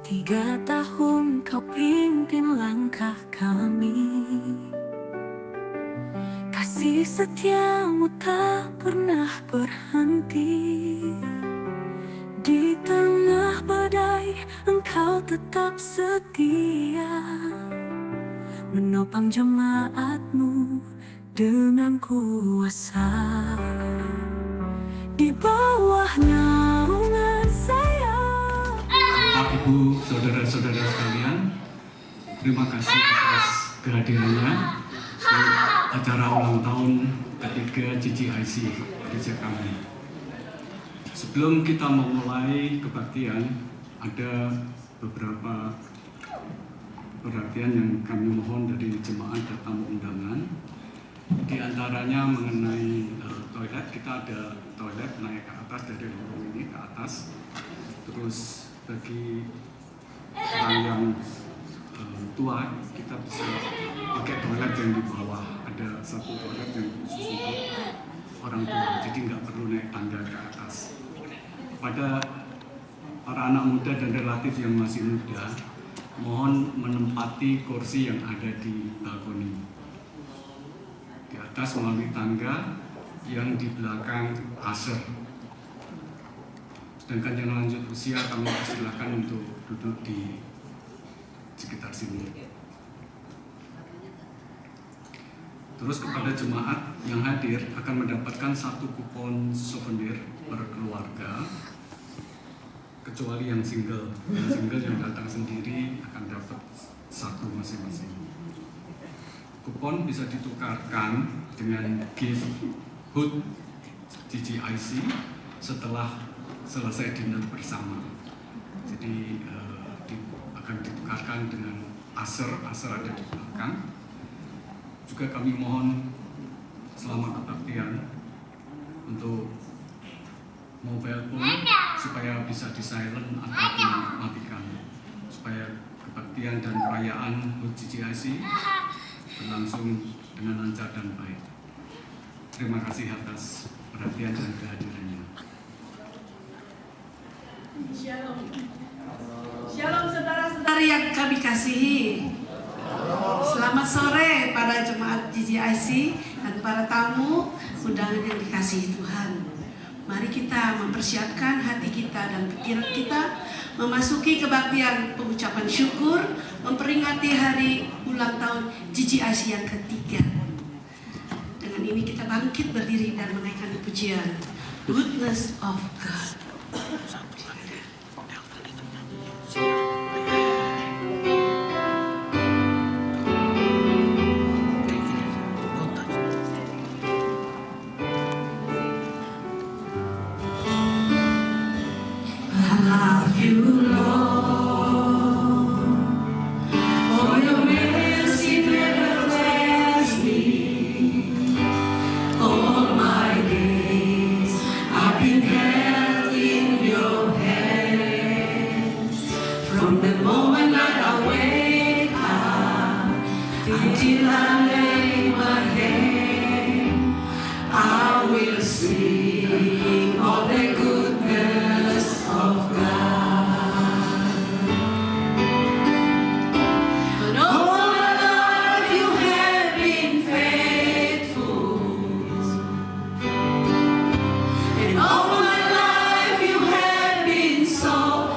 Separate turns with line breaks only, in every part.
3 tahun kau pimpin langkah kami. Kasih setiamu tak pernah berhenti. Di tengah badai engkau tetap setia, menopang jemaatmu dengan kuasa. Di bawah naungan sayang.
Bapak, Ibu, saudara-saudara sekalian, terima kasih atas kehadirannya di acara ulang tahun ketiga GGIC gereja kami. Sebelum kita memulai kebaktian, ada beberapa perhatian yang kami mohon dari jemaat dan tamu undangan. Di antaranya mengenai toilet, kita ada toilet naik ke atas dari lorong ini ke atas. Terus bagi orang yang tua, kita bisa pakai toilet yang di bawah. Ada satu toilet yang khusus untuk orang tua, jadi nggak perlu naik tangga ke atas. Pada para anak muda dan relatif yang masih muda, mohon menempati kursi yang ada di balkoni. Di atas melalui tangga yang di belakang aser. Sedangkan yang lanjut usia kami persilahkan untuk duduk di sekitar sini. Terus kepada jemaat yang hadir akan mendapatkan 1 kupon souvenir per keluarga, kecuali yang single. Yang single yang datang sendiri akan dapat 1 masing-masing. Kupon bisa ditukarkan dengan gift hood GGIC setelah selesai dinner bersama. Jadi akan ditukarkan dengan aser ada di belakang. Juga kami mohon selama kebaktian untuk mobile phone supaya bisa di silent atau dimatikan, supaya kebaktian dan perayaan HUT GGIC berlangsung dengan lancar dan baik. Terima kasih atas perhatian dan kehadirannya.
Shalom. Shalom saudara-saudari yang kami kasihi. Selamat sore para jemaat GGIC dan para tamu undangan yang dikasihi Tuhan. Mari kita mempersiapkan hati kita dan pikiran kita memasuki kebaktian pengucapan syukur, memperingati hari ulang tahun GGIC yang ketiga. Dengan ini kita bangkit berdiri dan menaikkan pujian Goodness of God.
From the moment that I wake up until I lay my head, I will sing of the goodness of God. And all my life you have been faithful, and all my life you have been so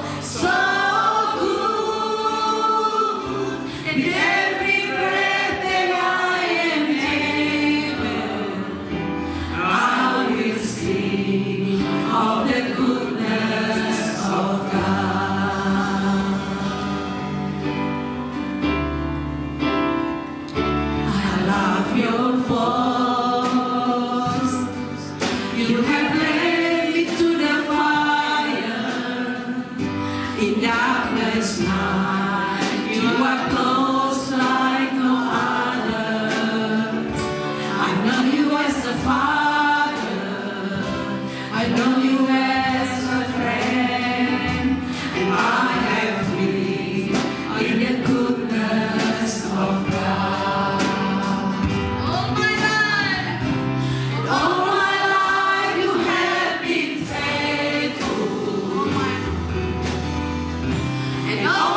of the goodness of God. I love your voice. You have led me to the fire. In darkness night, you are close like no other. I know you as a father. I know you as a friend, and I have lived in the goodness of God. All my life you have been faithful, and all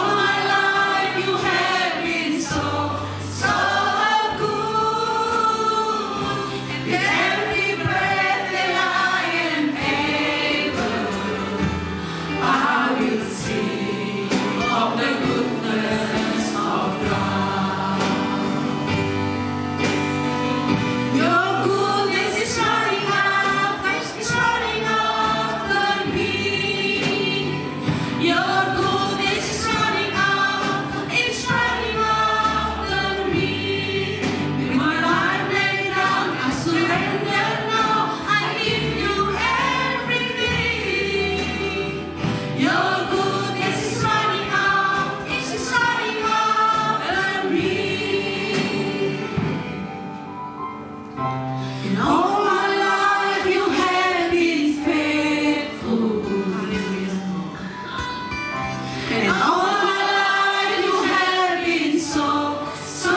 And all my life you have been so, so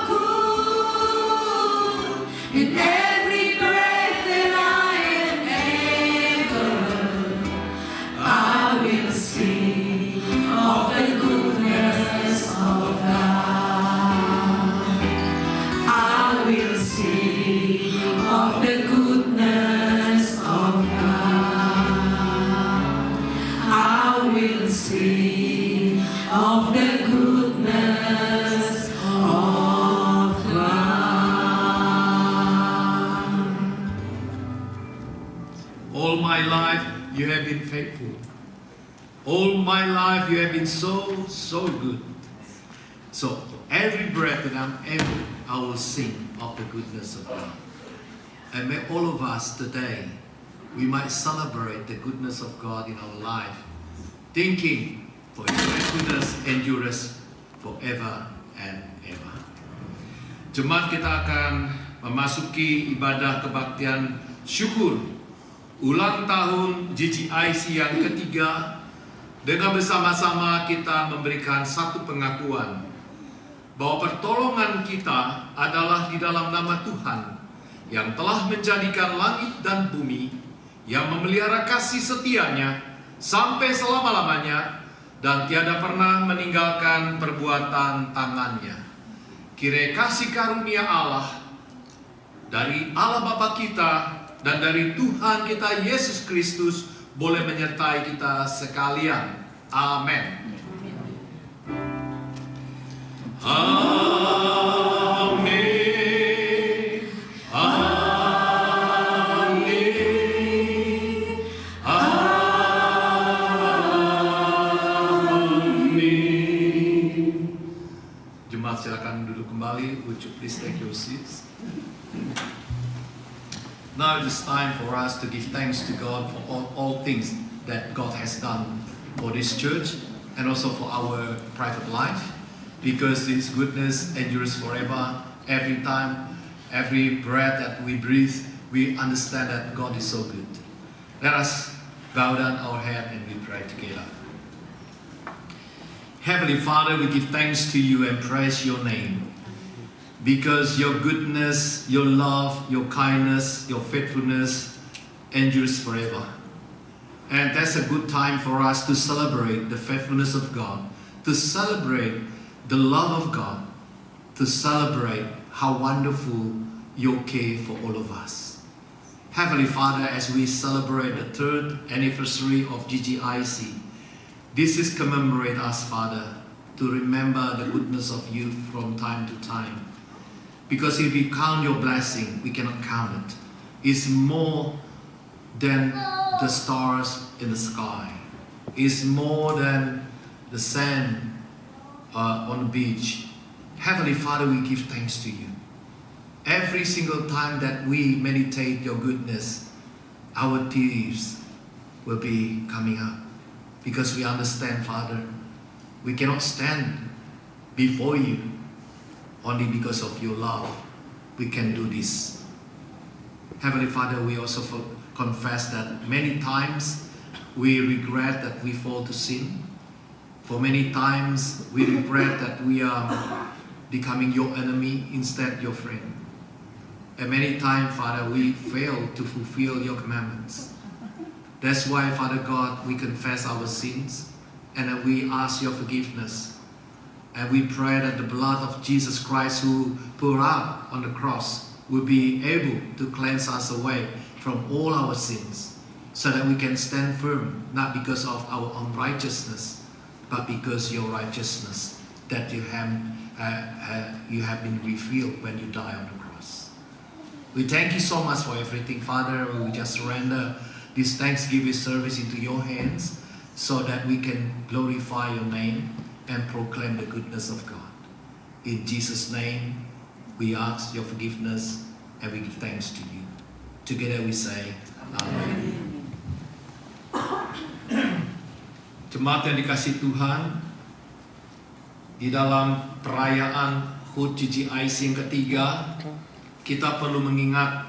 good. In every breath that I am able, I will sing of the goodness of God. I will sing of the goodness of God. I will sing of the goodness of God.
All my life you have been faithful. All my life you have been so, so good. So every breath that I'm able, I will sing of the goodness of God. And may all of us today, we might celebrate the goodness of God in our life, thinking for His faithfulness endures forever and ever. Jemaat, kita akan memasuki ibadah kebaktian syukur ulang tahun GGIC yang ketiga. Dengan bersama-sama kita memberikan satu pengakuan bahwa pertolongan kita adalah di dalam nama Tuhan yang telah menjadikan langit dan bumi, yang memelihara kasih setianya sampai selama-lamanya dan tiada pernah meninggalkan perbuatan tangannya. Kiranya kasih karunia Allah dari Allah Bapa kita dan dari Tuhan kita Yesus Kristus boleh menyertai kita sekalian. Amin. Amin. Amin. Amin. Jemaat silakan duduk kembali. Would you please take your seats? Now it is time for us to give thanks to God for all things that God has done for this church and also for our private life, because His goodness endures forever. Every time, every breath that we breathe, we understand that God is so good. Let us bow down our head and we pray together. Heavenly Father, we give thanks to You and praise Your name, because Your goodness, Your love, Your kindness, Your faithfulness endures forever. And that's a good time for us to celebrate the faithfulness of God, to celebrate the love of God, to celebrate how wonderful Your care for all of us. Heavenly Father, as we celebrate the 3rd anniversary of GGIC, this is commemorate us, Father, to remember the goodness of You from time to time. Because if we count Your blessing, we cannot count it. It's more than the stars in the sky. It's more than the sand on the beach. Heavenly Father, we give thanks to You. Every single time that we meditate Your goodness, our tears will be coming up. Because we understand, Father, we cannot stand before You. Only because of Your love, we can do this. Heavenly Father, we also confess that many times we regret that we fall to sin. For many times we regret that we are becoming Your enemy instead Your friend. And many times, Father, we fail to fulfill Your commandments. That's why, Father God, we confess our sins and then we ask Your forgiveness. And we pray that the blood of Jesus Christ who poured out on the cross will be able to cleanse us away from all our sins, so that we can stand firm, not because of our own righteousness, but because Your righteousness that You have been revealed when You died on the cross. We thank You so much for everything, Father. We just surrender this Thanksgiving service into Your hands, so that we can glorify Your name and proclaim the goodness of God. In Jesus' name, we ask Your forgiveness and we give thanks to You. Together we say, Amen. Jemaat yang dikasihi Tuhan, di dalam perayaan HUT GGIC yang ketiga, kita perlu mengingat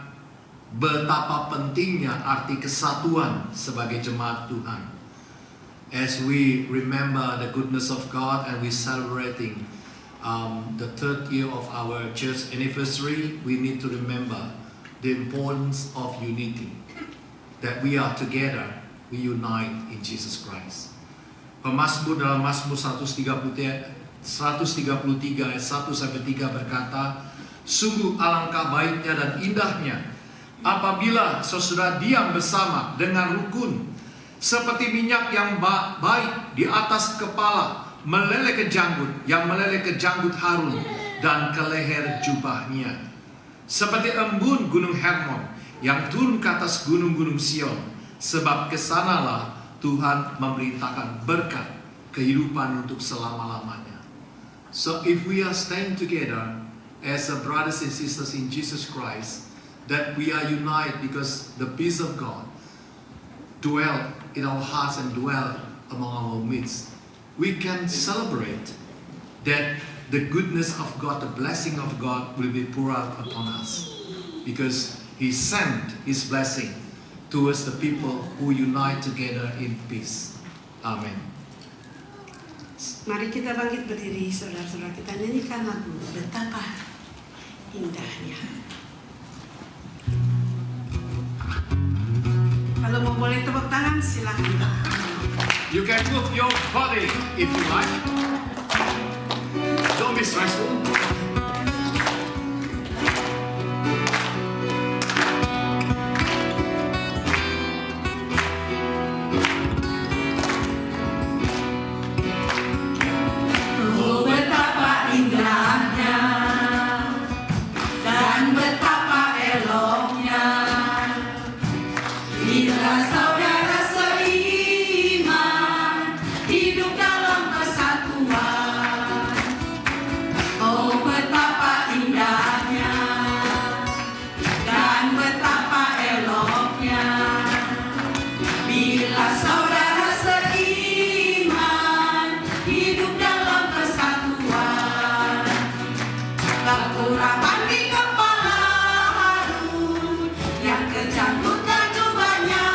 betapa pentingnya arti kesatuan sebagai jemaat Tuhan. as we remember the goodness of God and we're celebrating the 3rd year of our church anniversary, we need to remember the importance of unity. That we are together, we unite in Jesus Christ. Pemazmur dalam Mazmur 133 ayat 1-3 berkata, sungguh alangkah baiknya dan indahnya apabila saudara diam bersama dengan rukun, seperti minyak yang baik di atas kepala meleleh ke janggut, yang meleleh ke janggut Harun dan ke leher jubahnya. Seperti embun gunung Hermon yang turun ke atas gunung-gunung Sion, sebab kesanalah Tuhan memberitakan berkat kehidupan untuk selama-lamanya. So if we are staying together as a brothers and sisters in Jesus Christ, that we are united because the peace of God dwell in our hearts and dwell among our midst, we can celebrate that the goodness of God, the blessing of God will be poured out upon us, because He sent His blessing towards the people who unite together in peace. Amen.
Mari kita bangkit berdiri, saudara-saudara, kita nyanyikan lagu Betapa Indahnya. Kalau mau boleh tepuk tangan, silakan.
You can move your body if you like. Don't be stressful.
Oh, betapa indahnya dan betapa eloknya bila saudara seiman hidup dalam kesatuan. Oh, betapa indahnya dan betapa eloknya bila saudara seiman hidup dalam kesatuan. Kekurapan di kepala Harun yang kejanggutan jubahnya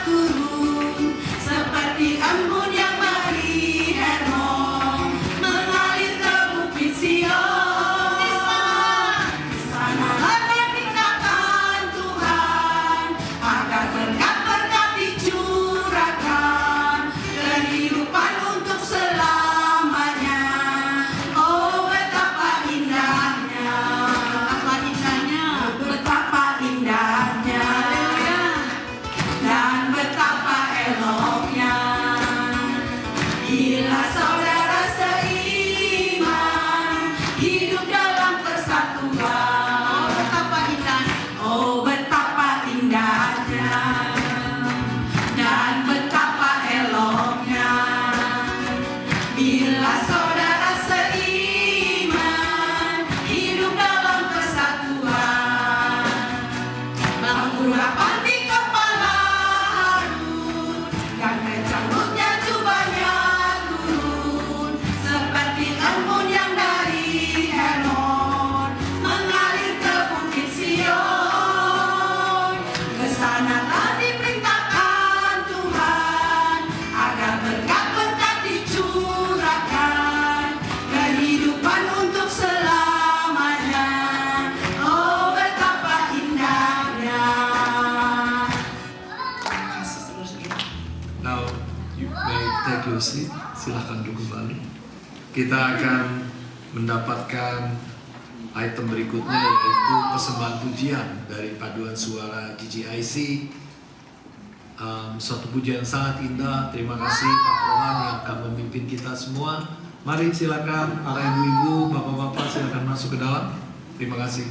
turun, seperti embun yang dari Hermon mengalir ke bukit Sion. Di sanalah ditinggalkan Tuhan agar berkat-berkat dicurahkan, kehidupan untuk selamanya. Oh, betapa indahnya, betapa indahnya dan betapa eloknya bila saudara seiman hidup dalam kesatuan. Oh, betapa indahnya dan betapa eloknya bila saudara seiman hidup dalam kesatuan. Kekurapan di kepala Harun yang kecanggutnya jubahnya turun, seperti embun yang dari Hermon mengalir ke bukit Sion. Kesanalah diperintahkan Tuhan agar berkat-berkat dicurahkan, kehidupan untuk selamanya. Oh, betapa indahnya. Terima kasih, saudara-saudara.
Now you may take your seat. Silahkan duduk kembali. Kita akan mendapatkan item berikutnya, yaitu persembahan pujian dari paduan suara GGIC. Suatu pujian sangat indah. Terima kasih Pak Rohan yang akan memimpin kita semua. Mari silakan para ibu-ibu, bapak-bapak silakan masuk ke dalam. Terima kasih.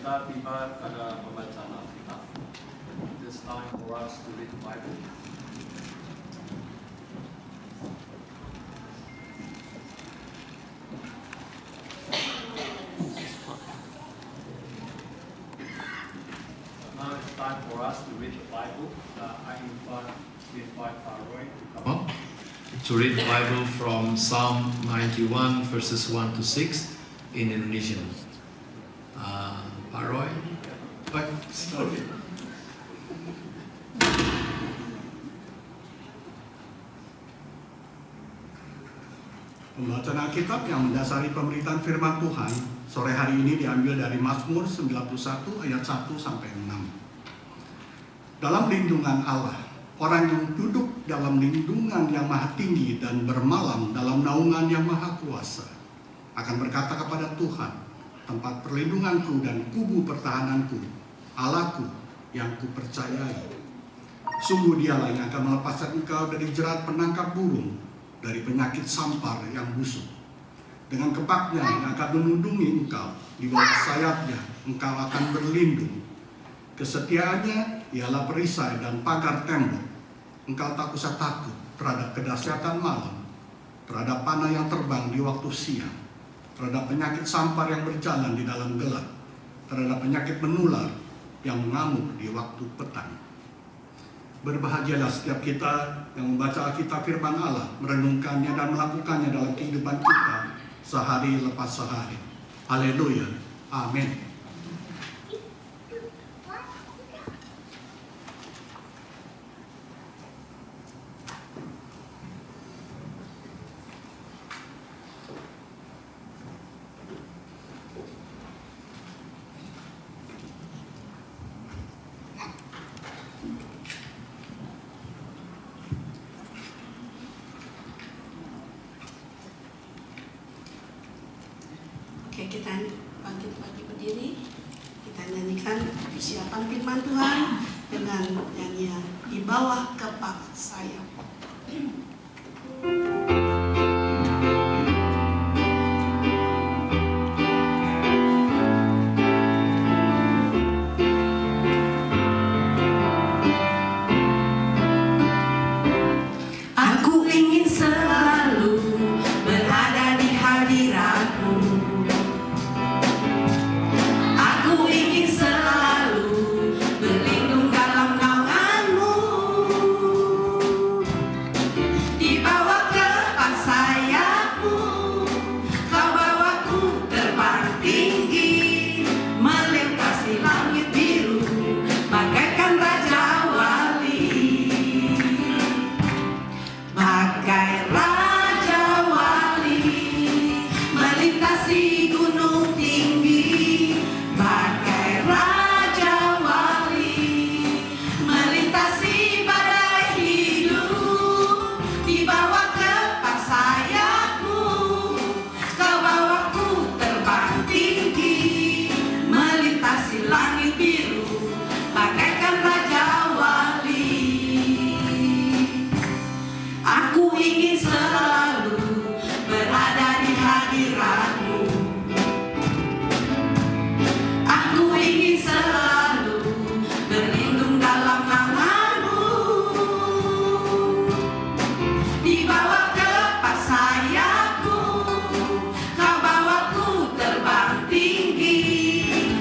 kita tiba pada pembacaan Alkitab. It is time for us to read the Bible. Now it's time for us to read the Bible. I invite Roy to come.
To read the Bible from Psalm 91 verses 1 to 6 in Indonesian. Pak Roy? Sorry.
Pembacaan Alkitab yang mendasari pemberitaan firman Tuhan sore hari ini diambil dari Mazmur 91 ayat 1 sampai 6. Dalam lindungan Allah, orang yang duduk dalam lindungan yang maha tinggi dan bermalam dalam naungan yang maha kuasa akan berkata kepada Tuhan, tempat perlindunganku dan kubu pertahananku, Allahku yang kupercayai. Sungguh dialah yang akan melepaskan engkau dari jerat penangkap burung, dari penyakit sampar yang busuk. Dengan kepaknya yang akan melindungi engkau, di bawah sayapnya engkau akan berlindung. Kesetiaannya ialah perisai dan pagar tembok. Engkau tak usah takut terhadap kedahsyatan malam, terhadap panah yang terbang di waktu siang, terhadap penyakit sampar yang berjalan di dalam gelap, terhadap penyakit menular yang mengamuk di waktu petang. Berbahagialah setiap kita yang membaca Alkitab firman Allah, merenungkannya dan melakukannya dalam kehidupan kita sehari lepas sehari. Haleluya. Amin.
Oke, kita bangkit berdiri. Kita nyanyikan persiapan firman Tuhan dengan nyanyian Di Bawah Kepak Sayap.
Aku ingin selalu berada di hadirat-Mu. Aku ingin selalu berlindung dalam naungan-Mu. Di bawah kepak sayap-Mu, Kau bawaku terbang tinggi, melintasi langit biru, bagaikan Raja Wali. Bagai Raja Wali, melintasi gunung tinggi. Bagai Raja Wali, melintasi badai hidup. Di bawah kepak sayap-Mu, Kau bawaku terbang tinggi, melintasi langit biru, bagaikan Raja Wali. Aku ingin selalu berada di hadirat-Mu. Aku ingin selalu berlindung dalam naungan-Mu. Di bawah kepak sayap-Mu, Kau bawaku terbang tinggi,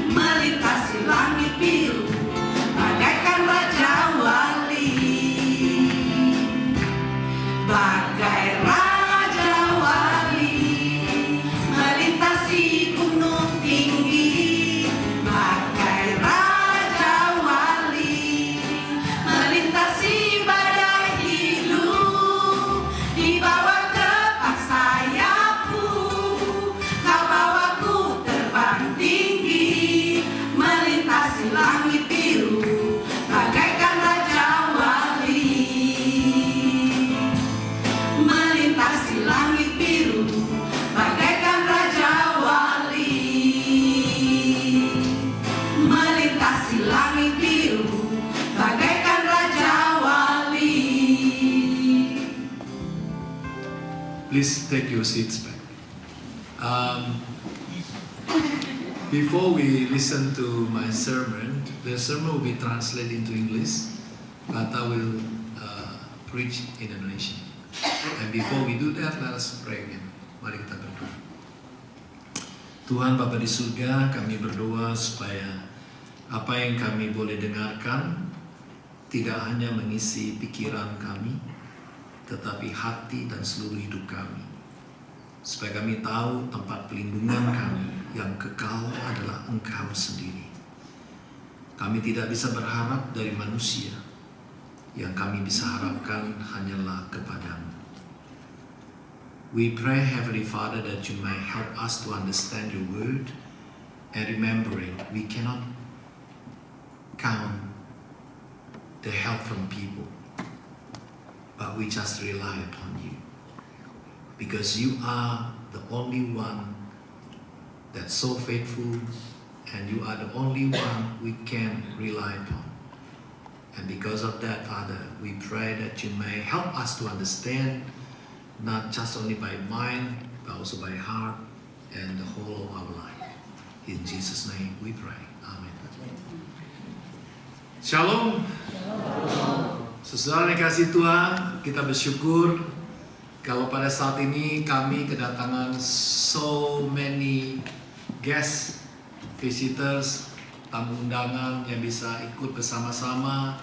melintasi langit biru, bagaikan Raja Wali. Bagai Raja Wali, melintasi gunung tinggi. Bagai Raja Wali, melintasi badai hidup. Di bawah kepak sayap-Mu, Kau bawaku terbang tinggi, melintasi langit biru, bagaikan Raja Wali. Melintasi langit biru, bagaikan Raja Wali. Melintasi langit biru, bagaikan Raja Wali.
Please take your seats back. Before we listen to my sermon, the sermon will be translated into English, but I will preach in Indonesian. And before we do that, let us pray again. Mari kita berdoa. Tuhan Bapa di surga, kami berdoa supaya apa yang kami boleh dengarkan tidak hanya mengisi pikiran kami, tetapi hati dan seluruh hidup kami. Supaya kami tahu tempat pelindungan kami yang kekal adalah Engkau sendiri. Kami tidak bisa berharap dari manusia. Yang kami bisa harapkan hanyalah kepadamu. We pray, Heavenly Father, that you may help us to understand your word, and remembering we cannot count the help from people, but we just rely upon you. Because you are the only one that's so faithful, and you are the only one we can rely upon. And because of that, Father, we pray that you may help us to understand, not just only by mind, but also by heart and the whole of our life. In Jesus' name we pray. Amen. Shalom. Saudara yang kasih Tuhan, kita bersyukur kalau pada saat ini kami kedatangan so many guests, visitors, tamu undangan yang bisa ikut bersama-sama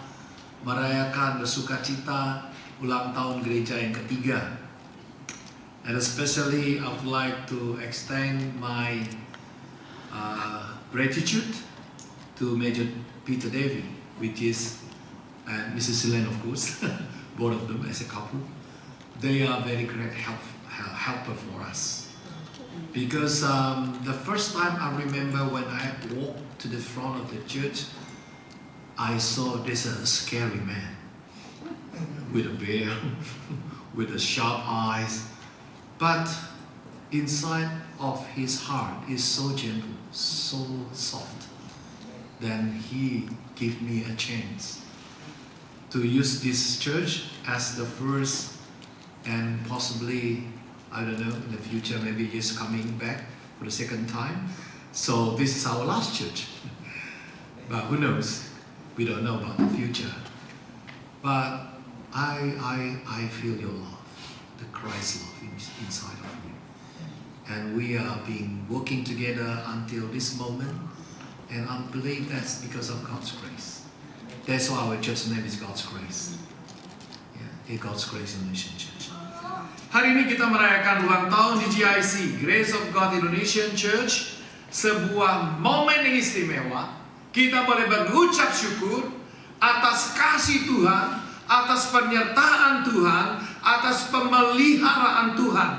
merayakan bersukacita ulang tahun gereja yang ketiga. And especially I would like to extend my gratitude to Major Peter Davy, which is and Mrs. Silen, of course, both of them as a couple. They are very great helper for us. Because the first time I remember when I walked to the front of the church, I saw this scary man with a beard, with the sharp eyes, but inside of his heart is so gentle, so soft. Then he gave me a chance to use this church as the first, and possibly, I don't know, in the future maybe he's coming back for the second time. So this is our last church. But who knows? We don't know about the future. But I feel your love, the Christ love inside of you. And we are being working together until this moment. And I believe that's because of God's grace. That's why our church name is God's Grace. Yeah, God's Grace Indonesian Church. Hari ini kita merayakan ulang tahun GGIC, Grace of God Indonesian Church. Sebuah momen yang istimewa. Kita boleh berucap syukur atas kasih Tuhan, atas penyertaan Tuhan, atas pemeliharaan Tuhan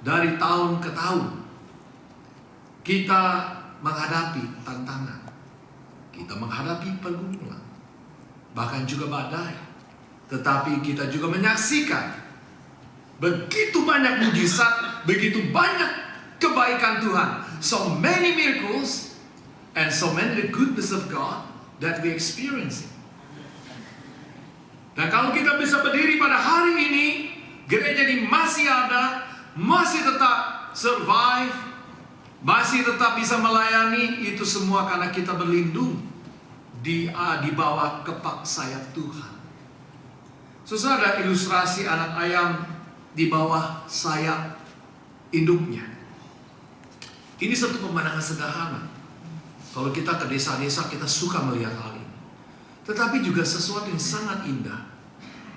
dari tahun ke tahun. Kita menghadapi tantangan, kita menghadapi pergumulan, bahkan juga badai. Tetapi kita juga menyaksikan begitu banyak mujizat, begitu banyak kebaikan Tuhan. So many miracles and so many the goodness of God that we experiencing. Dan kalau kita bisa berdiri pada hari ini, gereja ini masih ada, masih tetap survive, masih tetap bisa melayani, itu semua karena kita berlindung di bawah kepak sayap Tuhan. Saudara, ada ilustrasi anak ayam di bawah sayap induknya. Ini satu pemandangan sederhana. Kalau kita ke desa-desa, kita suka melihat hal ini. Tetapi juga sesuatu yang sangat indah.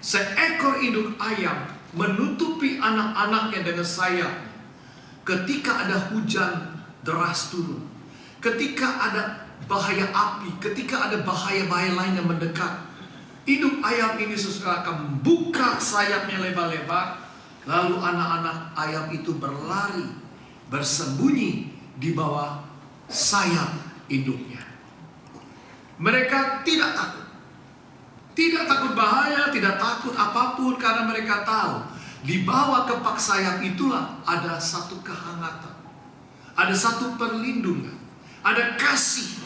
Seekor induk ayam menutupi anak-anaknya dengan sayapnya. Ketika ada hujan deras turun, ketika ada bahaya api, ketika ada bahaya-bahaya lain yang mendekat, induk ayam ini saudara akan buka sayapnya lebar-lebar, lalu anak-anak ayam itu berlari, bersembunyi di bawah sayap induknya. Mereka tidak takut. Tidak takut bahaya, tidak takut apapun, karena mereka tahu di bawah kepak sayap itulah ada satu kehangatan, ada satu perlindungan, ada kasih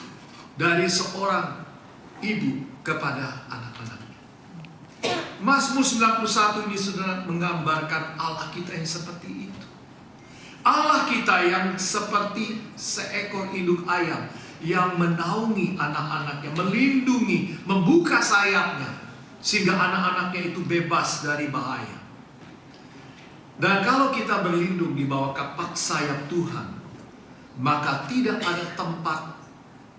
dari seorang ibu kepada anak-anaknya. Mazmur 91 ini saudara menggambarkan Allah kita yang seperti itu. Allah kita yang seperti seekor induk ayam yang menaungi anak-anaknya, melindungi, membuka sayapnya, sehingga anak-anaknya itu bebas dari bahaya. Dan kalau kita berlindung di bawah kepak sayap Tuhan, maka tidak ada tempat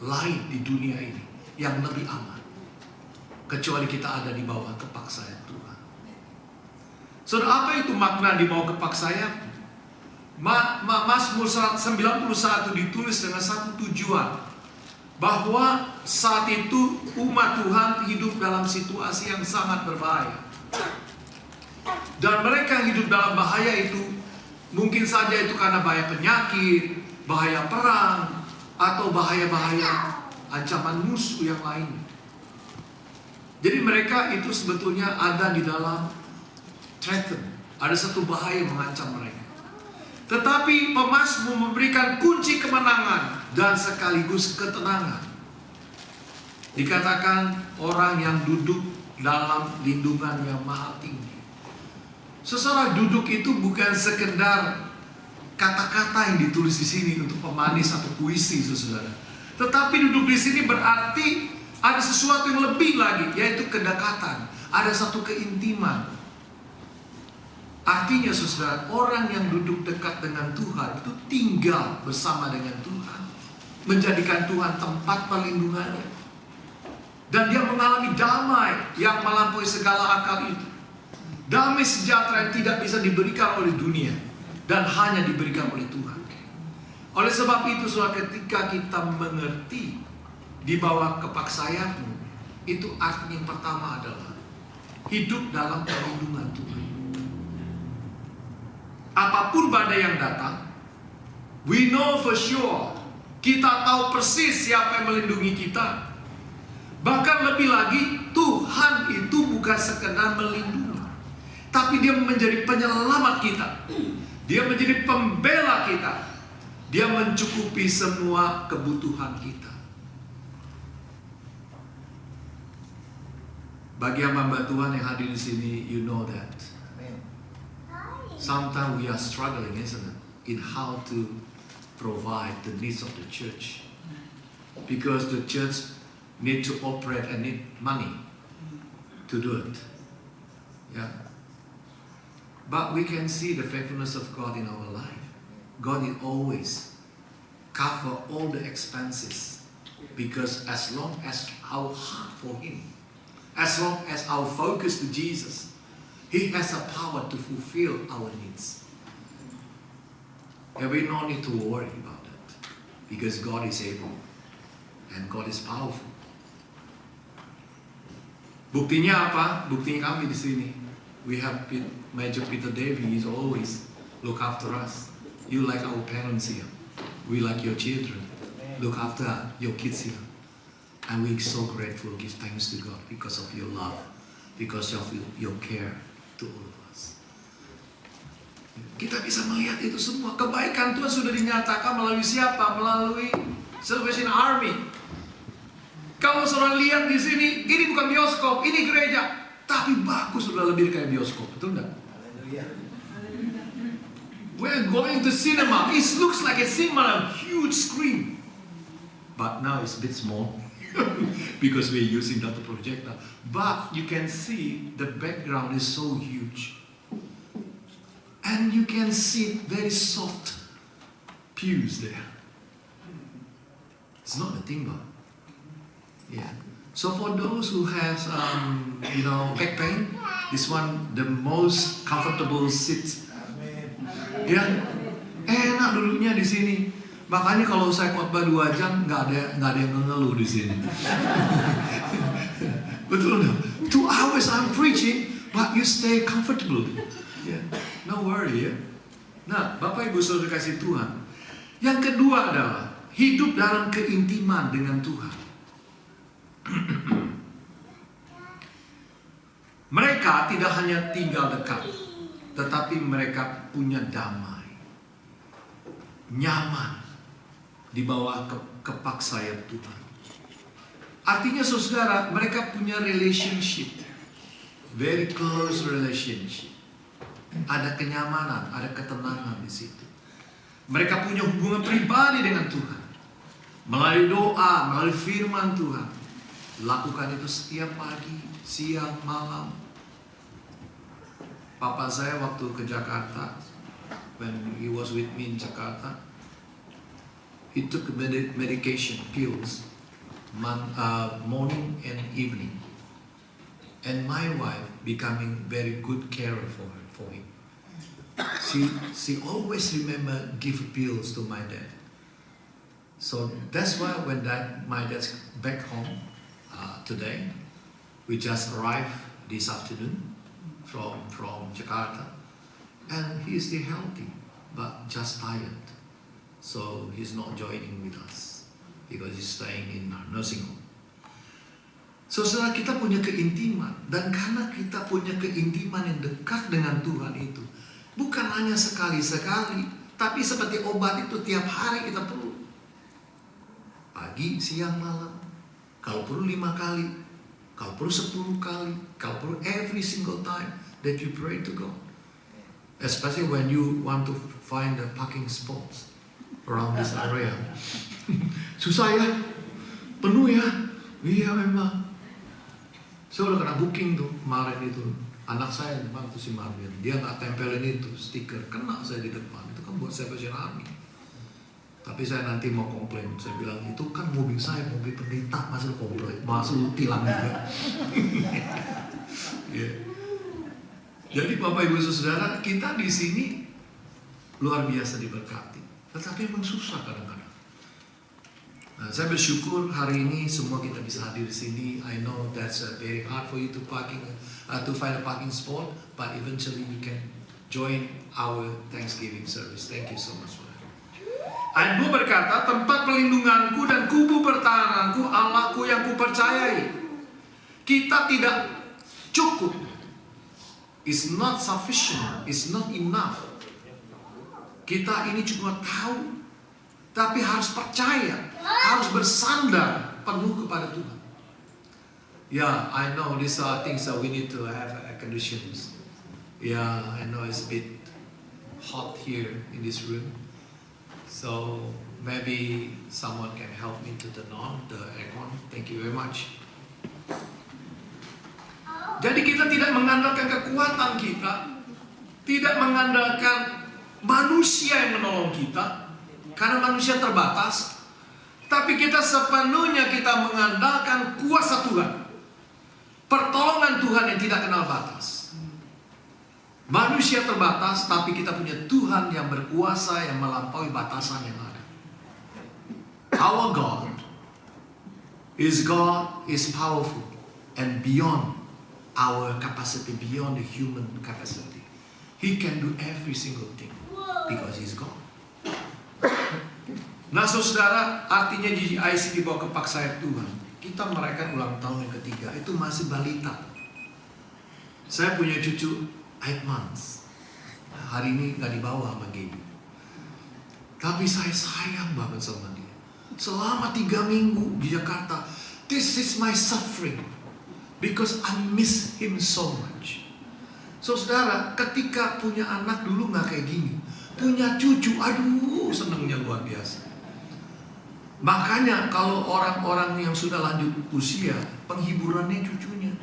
lain di dunia ini yang lebih aman, kecuali kita ada di bawah kepak sayap Tuhan. Saudara, apa itu makna di bawah kepak sayap? Mazmur 91 ditulis dengan satu tujuan, bahwa saat itu umat Tuhan hidup dalam situasi yang sangat berbahaya. Dan mereka hidup dalam bahaya itu mungkin saja itu karena bahaya penyakit, bahaya perang, atau bahaya-bahaya ancaman musuh yang lainnya. Jadi mereka itu sebetulnya ada di dalam threaten, ada satu bahaya yang mengancam mereka. Tetapi pemazmur memberikan kunci kemenangan dan sekaligus ketenangan. Dikatakan orang yang duduk dalam lindungan yang maha tinggi. Seseorang duduk itu bukan sekedar kata-kata yang ditulis di sini untuk pemanis atau puisi, saudara. Tetapi duduk di sini berarti ada sesuatu yang lebih lagi, yaitu kedekatan. Ada satu keintiman. Artinya saudara, orang yang duduk dekat dengan Tuhan itu tinggal bersama dengan Tuhan, menjadikan Tuhan tempat perlindungannya, dan dia mengalami damai yang melampaui segala akal itu. Damai sejahtera yang tidak bisa diberikan oleh dunia dan hanya diberikan oleh Tuhan. Oleh sebab itu saudara, ketika kita mengerti di bawah kepak sayapmu, itu artinya yang pertama adalah hidup dalam perlindungan Tuhan. Apapun badai yang datang, we know for sure, kita tahu persis siapa yang melindungi kita. Bahkan lebih lagi, Tuhan itu bukan sekedar melindungi, tapi dia menjadi penyelamat kita. Dia menjadi pembela kita. Dia mencukupi semua kebutuhan kita. Bagi hamba Tuhan yang hadir di sini, you know that. Sometimes we are struggling, isn't it, in how to provide the needs of the church, because the church need to operate and need money to do it. Yeah. But we can see the faithfulness of God in our life. God will always cover all the expenses, because as long as our heart for Him, as long as our focus to Jesus, He has a power to fulfill our needs. And we don't need to worry about that, because God is able and God is powerful. Buktinya apa? Buktinya kami di sini. We have Major Peter Davy. He's always look after us. You like our parents here. We like your children. Look after your kids here. And we're so grateful. Give thanks to God because of your love, because of your care to all of us. Kita bisa melihat itu semua. Kebaikan Tuhan sudah dinyatakan melalui siapa? Melalui Salvation Army. Kalau saudara lihat di sini, ini bukan bioskop, ini gereja, tapi bagus, sudah lebih kayak bioskop, betul nggak? We're going to cinema. It looks like a cinema, a huge screen, but now it's a bit small because we're using that projector. But you can see the background is so huge, and you can see very soft pews there. It's not a timber. Yeah. So for those who has back pain, this one the most comfortable seat. Ya, enak duduknya di sini. Makanya kalau saya khotbah 2 jam nggak ada yang mengeluh di sini. Betul nggak? 2 hours I'm preaching, but you stay comfortable. Yeah. No worry ya. Nah, Bapak Ibu Saudara kasih Tuhan. Yang kedua adalah hidup dalam keintiman dengan Tuhan. Mereka tidak hanya tinggal dekat, tetapi mereka punya damai, nyaman di bawah kepak sayap Tuhan. Artinya saudara, mereka punya relationship, very close relationship. Ada kenyamanan, ada ketenangan di situ. Mereka punya hubungan pribadi dengan Tuhan. melalui doa, melalui firman Tuhan. Lakukan itu setiap pagi, siang, malam. Papa saya waktu ke Jakarta, when he was with me in Jakarta, he took medication, pills, morning and evening. And my wife becoming very good carer for him. She always remember give pills to my dad. So that's why when my dad's back home today, we just arrived this afternoon from Jakarta, and he's still healthy but just tired. So he's not joining with us because he's staying in our nursing home. So, saudara, kita punya keintiman, dan karena kita punya keintiman yang dekat dengan Tuhan itu, bukan hanya sekali-sekali, tapi seperti obat itu tiap hari kita perlu. Pagi, siang, malam. Kalau perlu 5 kali, kalau perlu 10 kali, kalau perlu every single time that you pray to God. Especially when you want to find the parking spots around this area. Susah ya? Penuh ya? Iya memang. Saya udah kena booking tuh kemarin itu. Anak saya memang tuh si Marvin, dia nggak tempelin itu stiker, kena saya di depan. Itu kan buat saya Army. Tapi saya nanti mau komplain. Saya bilang itu kan mobil saya, mobil pendeta, masa lu komplain, masa lu tilang juga. Yeah. Jadi Bapak Ibu Saudara, kita di sini luar biasa diberkati. Tetapi memang susah kadang-kadang. Nah, saya bersyukur hari ini semua kita bisa hadir di sini. I know that's very hard for you to find a parking spot, but eventually you can join our Thanksgiving service. Thank you so much for that. Ayat 2 berkata, tempat pelindunganku dan kubu pertahananku, Allahku yang kupercayai. Kita tidak cukup. It's not sufficient. It's not enough. Kita ini cuma tahu, tapi harus percaya, harus bersandar penuh kepada Tuhan. Yeah, I know these are things that we need to have air conditions. Yeah, I know it's a bit hot here in this room. So maybe someone can help me to turn on the aircon. Thank you very much. Jadi kita tidak mengandalkan kekuatan kita, tidak mengandalkan manusia yang menolong kita, karena manusia terbatas. Tapi kita sepenuhnya kita mengandalkan kuasa Tuhan, pertolongan Tuhan yang tidak kenal batas. Manusia terbatas, tapi kita punya Tuhan yang berkuasa, yang melampaui batasan yang ada. Our God is powerful and beyond our capacity, beyond the human capacity. He can do every single thing because He's God. Nah saudara, artinya GGIC dibawa ke paksaan Tuhan. Kita merayakan ulang tahun yang ketiga, itu masih balita. Saya punya cucu 8 months. Hari ini gak dibawa sama Gaby. Tapi saya sayang banget sama dia. Selama 3 minggu di Jakarta, this is my suffering. Because I miss him so much. So saudara, ketika punya anak dulu gak kayak gini. Punya cucu, aduh senangnya luar biasa. Makanya kalau orang-orang yang sudah lanjut usia, penghiburannya cucunya.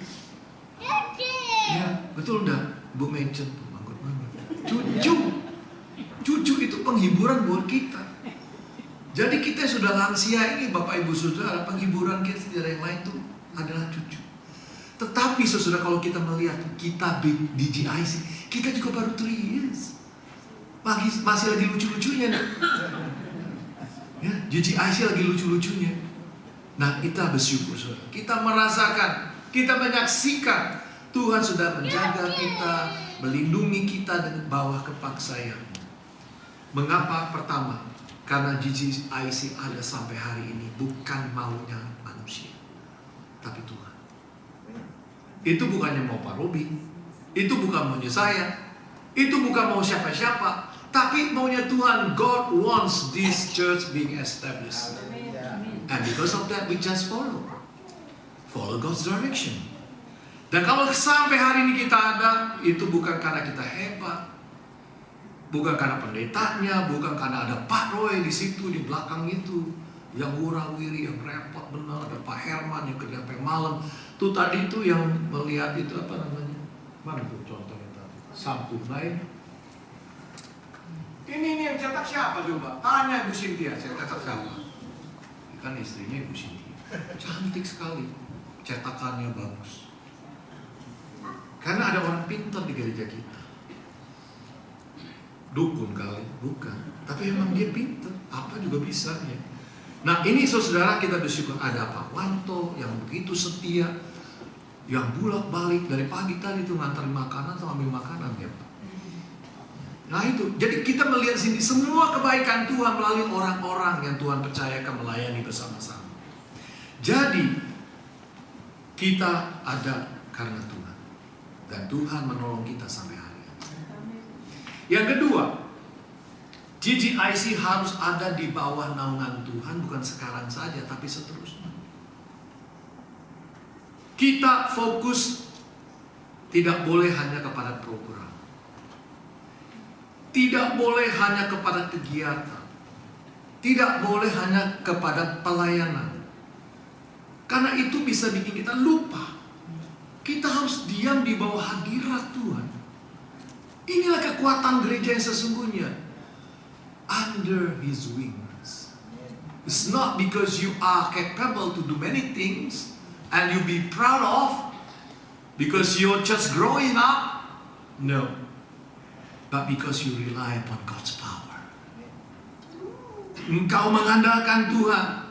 Ya, betul enggak? Bu Mencet, cucu itu penghiburan buat kita. Jadi kita sudah lansia ini, Bapak Ibu Saudara, penghiburan kita tidak yang lain tuh adalah cucu. Tetapi saudara, kalau kita melihat kita di GIC, kita juga baru 3 years. Masih lagi lucu-lucunya. Ya, GGIC lagi lucu-lucunya. Nah, kita bersyukur saudara. Kita merasakan, kita menyaksikan Tuhan sudah menjaga kita, melindungi kita dengan bawah kepaksaan. Mengapa? Pertama, karena GGIC ada sampai hari ini bukan maunya manusia, tapi Tuhan. Itu bukannya mau Pak Robi, itu bukan maunya saya, itu bukan mau siapa-siapa, tapi maunya Tuhan. God wants this church being established. And because of that we just follow God's direction. Dan kalau sampai hari ini kita ada, itu bukan karena kita hebat, bukan karena pendetanya, bukan karena ada Pak Roy di situ di belakang itu, yang wurawiri, yang repot benar. Ada Pak Herman yang kerja sampai malam. Tuh tadi tuh yang melihat itu apa namanya? Mana tuh contohnya tadi? Sampul lain. Ini yang cetak siapa coba? Tanya Ibu Cynthia, saya cetak siapa? Kan istrinya Ibu Cynthia. Cantik sekali, cetakannya bagus. Karena ada orang pintar di gereja kita. Dukun kali, bukan. Tapi emang dia pintar, apa juga bisa ya. Nah ini saudara, kita bersyukur ada Pak Wanto yang begitu setia, yang bolak-balik dari pagi tadi itu nganterin makanan atau ambil makanan ya Pak. Nah itu, jadi kita melihat sini semua kebaikan Tuhan melalui orang-orang yang Tuhan percayakan melayani bersama-sama. Jadi kita ada karena Tuhan, dan Tuhan menolong kita sampai hari ini. Yang kedua, GGIC harus ada di bawah naungan Tuhan, bukan sekarang saja, tapi seterusnya. Kita fokus tidak boleh hanya kepada program. Tidak boleh hanya kepada kegiatan. Tidak boleh hanya kepada pelayanan. Karena itu bisa bikin kita lupa. Kita harus diam di bawah hadirat Tuhan. Inilah kekuatan gereja yang sesungguhnya. Under His wings. It's not because you are capable to do many things and you be proud of because you're just growing up. No. But because you rely upon God's power. Engkau mengandalkan Tuhan.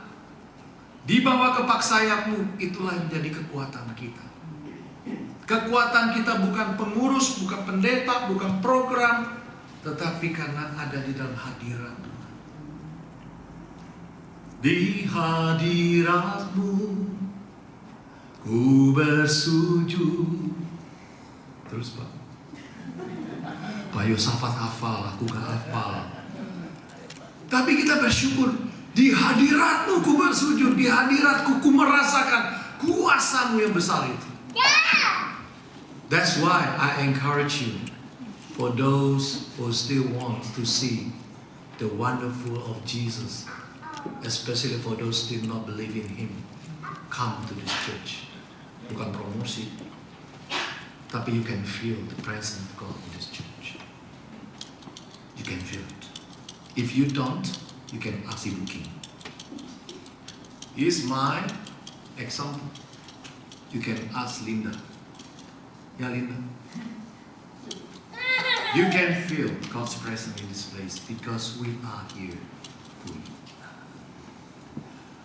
Di bawah kepak sayapmu, itulah yang menjadi kekuatan kita. Kekuatan kita bukan pengurus, bukan pendeta, bukan program, tetapi karena ada di dalam hadirat Tuhan. Di hadiratmu ku bersujud. Terus Pak. Pak Yosafat hafal, aku gak hafal. Tapi kita bersyukur, di hadiratmu ku bersujud, di hadiratku ku merasakan kuasamu yang besar itu. That's why I encourage you, for those who still want to see the wonderful of Jesus, especially for those still not believe in Him, come to this church. Bukan promosi, tapi you can feel the presence of God in this church. You can feel it. If you don't, you can ask Ibu King. Here's my example. You can ask Linda. Yeah, Linda. You can feel God's presence in this place because we are here for you.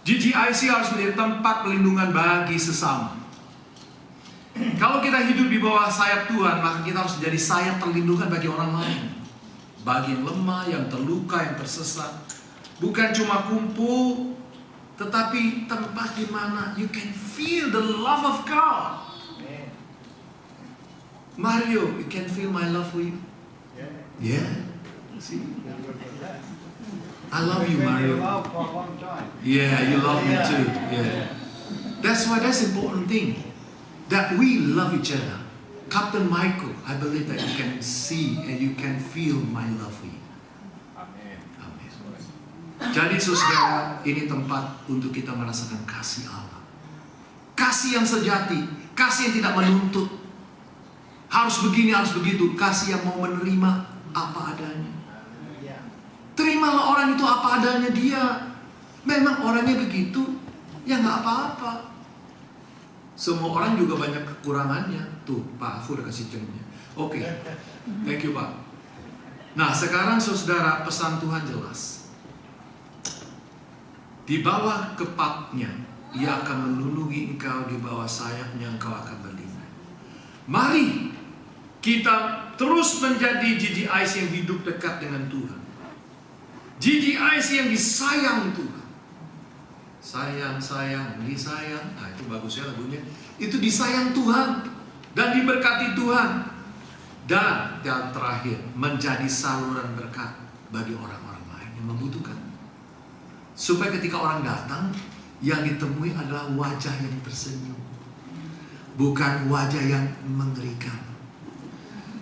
GGIC harus menjadi tempat pelindungan bagi sesama. Kalau kita hidup di bawah sayap Tuhan, maka kita harus menjadi sayap perlindungan bagi orang lain. Bagi yang lemah, yang terluka, yang tersesat. Bukan cuma kumpul, tetapi tempat di mana you can feel the love of God. Mario, you can feel my love for you? Yeah. See? I love you, Mario. Yeah, you love me too. Yeah. That's why that's important thing. That we love each other. Captain Michael, I believe that you can see and you can feel my love for you. Amen. Jadi saudara, ini tempat untuk kita merasakan kasih Allah. Kasih yang sejati, kasih yang tidak menuntut. Harus begini, harus begitu. Kasih yang mau menerima apa adanya. Terimalah orang itu apa adanya dia. Memang orangnya begitu, ya nggak apa-apa. Semua orang juga banyak kekurangannya. Tuh, Pak Afur kasih contohnya. Oke, thank you Pak. Nah, sekarang saudara, pesan Tuhan jelas. Di bawah kepaknya, Ia akan melindungi engkau, di bawah sayapnya engkau akan berlindung. Mari kita terus menjadi GGIC yang hidup dekat dengan Tuhan. GGIC yang disayang Tuhan. Sayang, disayang. Nah, itu bagus ya lagunya. Itu disayang Tuhan dan diberkati Tuhan. Dan yang terakhir, menjadi saluran berkat bagi orang-orang lain yang membutuhkan. Supaya ketika orang datang, yang ditemui adalah wajah yang tersenyum, bukan wajah yang mengerikan.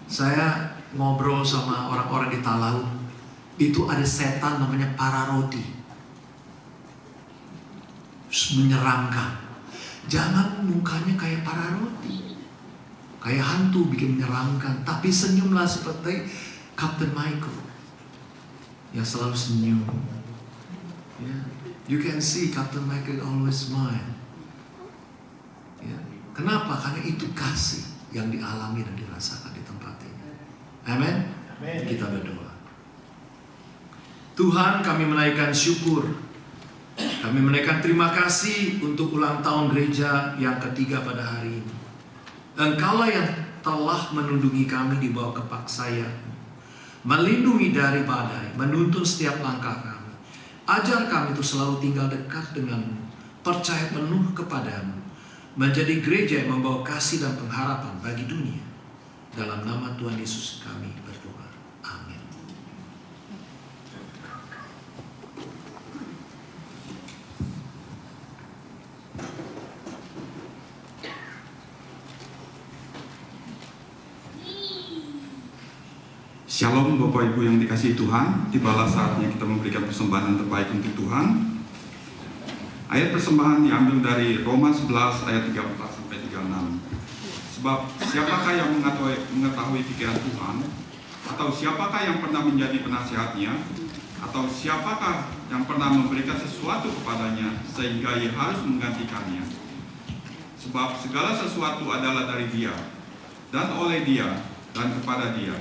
Saya ngobrol sama orang-orang di Talaut. Itu ada setan namanya Pararodi. menyeramkan. Jangan mukanya kayak para roti, kayak hantu bikin menyeramkan, tapi senyumlah seperti Captain Michael yang selalu senyum. Yeah. You can see Captain Michael always smile. Yeah. Kenapa? Karena itu kasih yang dialami dan dirasakan di tempat ini. Amin. Kita berdoa. Tuhan, kami menaikkan syukur. Kami menaikkan terima kasih untuk ulang tahun gereja yang ketiga pada hari ini. Engkaulah yang telah menundungi kami di bawah kepak sayap-Mu, melindungi dari badai, menuntun setiap langkah kami. Ajar kami untuk selalu tinggal dekat dengan-Mu, percaya penuh kepadamu, menjadi gereja yang membawa kasih dan pengharapan bagi dunia. Dalam nama Tuhan Yesus kami berdoa. Amin.
Shalom Bapak Ibu yang dikasihi Tuhan, tibalah saatnya kita memberikan persembahan yang terbaik untuk Tuhan. Ayat persembahan diambil dari Roma 11 ayat 34-36. Sebab siapakah yang mengetahui pikiran Tuhan? Atau siapakah yang pernah menjadi penasihatnya? Atau siapakah yang pernah memberikan sesuatu kepadanya sehingga ia harus menggantikannya? Sebab segala sesuatu adalah dari Dia, dan oleh Dia, dan kepada Dia.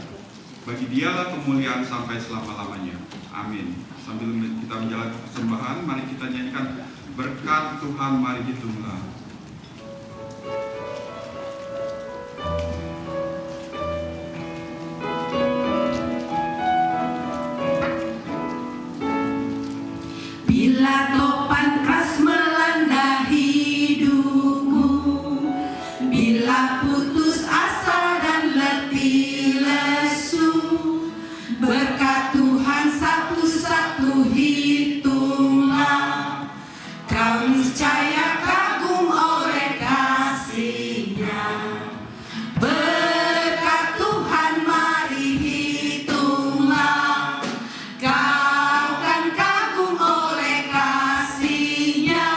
Bagi Dialah kemuliaan sampai selama-lamanya. Amin. Sambil kita menjalankan persembahan, mari kita nyanyikan berkat Tuhan, mari hitunglah.
Bila topan keras melanda hidupmu, bila putus asa dan letih lesu, berkat Tuhan satu-satu hitunglah, kau niscaya kagum oleh kasih-Nya. Berkat Tuhan mari hitunglah, kau kan kagum oleh kasih-Nya.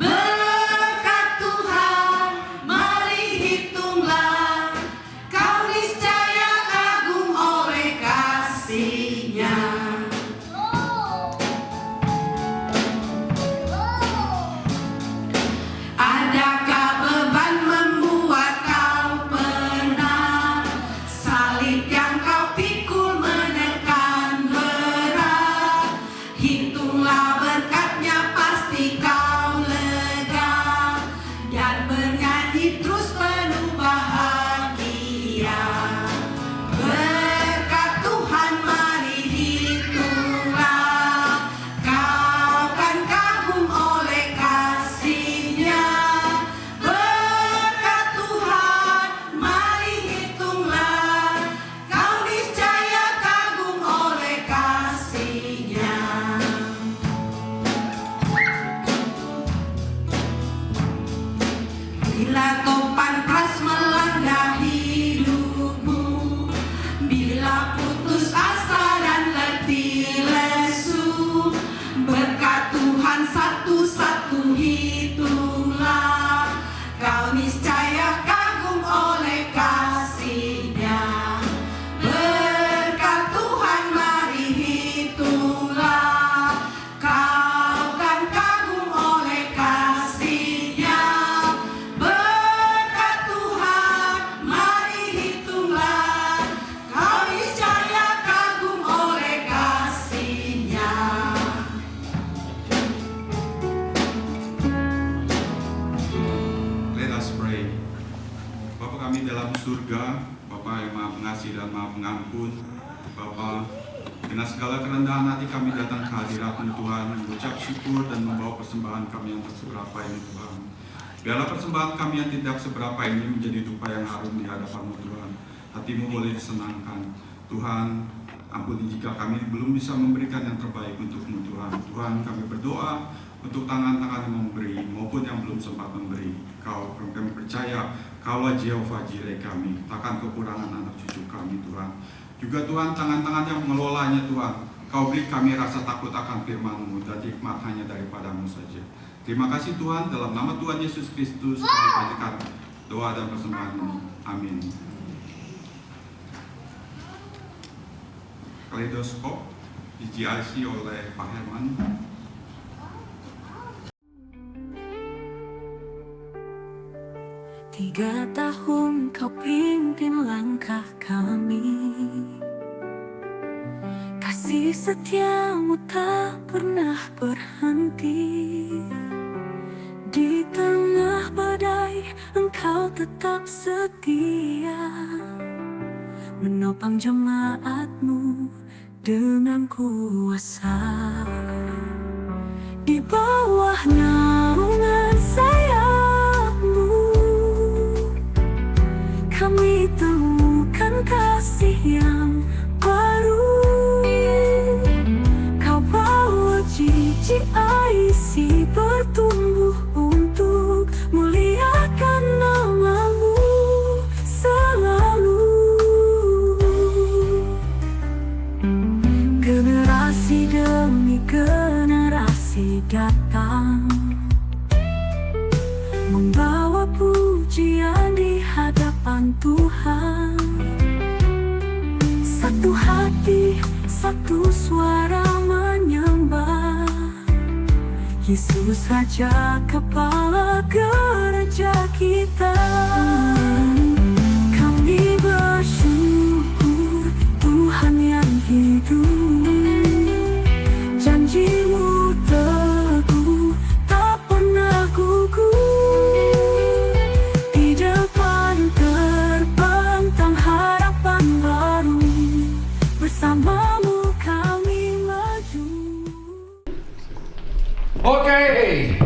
Berkat Tuhan mari hitunglah, kau niscaya kagum oleh kasih-Nya. Adakah beban membuat kau penat? Salib yang kau pikul menekan berat. Hitunglah berkat-Nya pasti kau lega, dan bernyanyi terus penuh bahagia. Berkat Tuhan mari hitunglah, kau kan kagum oleh kasih-Nya. Berkat Tuhan mari hitunglah, kau niscaya kagum oleh kasih-Nya. Bila topan keras melanda hidupmu, bila putus asa dan letih lesu, berkat Tuhan satu-satu hitunglah, kau niscaya kagum oleh kasih-Nya. Berkat Tuhan mari hitunglah, kau kan kagum oleh kasih-Nya. Berkat Tuhan mari hitunglah, kau niscaya kagum oleh kasih-Nya.
Let us pray. Bapa kami dalam surga, Bapa yang maha pengasih dan maha pengampun, Bapa, dengan segala kerendahan hati kami datang ke hadirat-Mu Tuhan, mengucap syukur dan membawa persembahan kami yang tak seberapa ini Tuhan. Biarlah persembahan kami yang tidak seberapa ini menjadi dupa yang harum di hadapan-Mu Tuhan. Hati-Mu boleh disenangkan. Tuhan, ampuni jika kami belum bisa memberikan yang terbaik untuk-Mu Tuhan. Tuhan, kami berdoa untuk tangan-tangan yang memberi maupun yang belum sempat memberi. Kami percaya Kaulah Jehovah Jireh kami, takkan kekurangan anak cucu kami Tuhan. Juga Tuhan, tangan-tangan yang mengelolanya Tuhan, Kau beri kami rasa takut akan firman-Mu dan hikmat hanya daripada-Mu saja. Terima kasih Tuhan, dalam nama Tuhan Yesus Kristus kami panjatkan doa dan persembahan ini. Amin. Kaleidoskop DGIC oleh Pak Herman.
Tiga tahun kau pimpin langkah kami, kasih setiamu tak pernah berhenti. Di tengah badai engkau tetap setia, menopang jemaatmu dengan kuasa. Di bawah naungan sayapmu kami temukan kasih yang baru. Kau bawa GGIC bertumbuh untuk muliakan nama-Mu selalu. Generasi demi generasi datang, membawa pujian di hadapan Tuhan. Satu hati, satu suara menyembah Yesus Raja Kepala Gereja kita. Kami bersyukur Tuhan yang hidup, janji-Mu teguh tak pernah gugur. Di depan terbentang harapan baru, bersama-Mu kami maju.
Okay,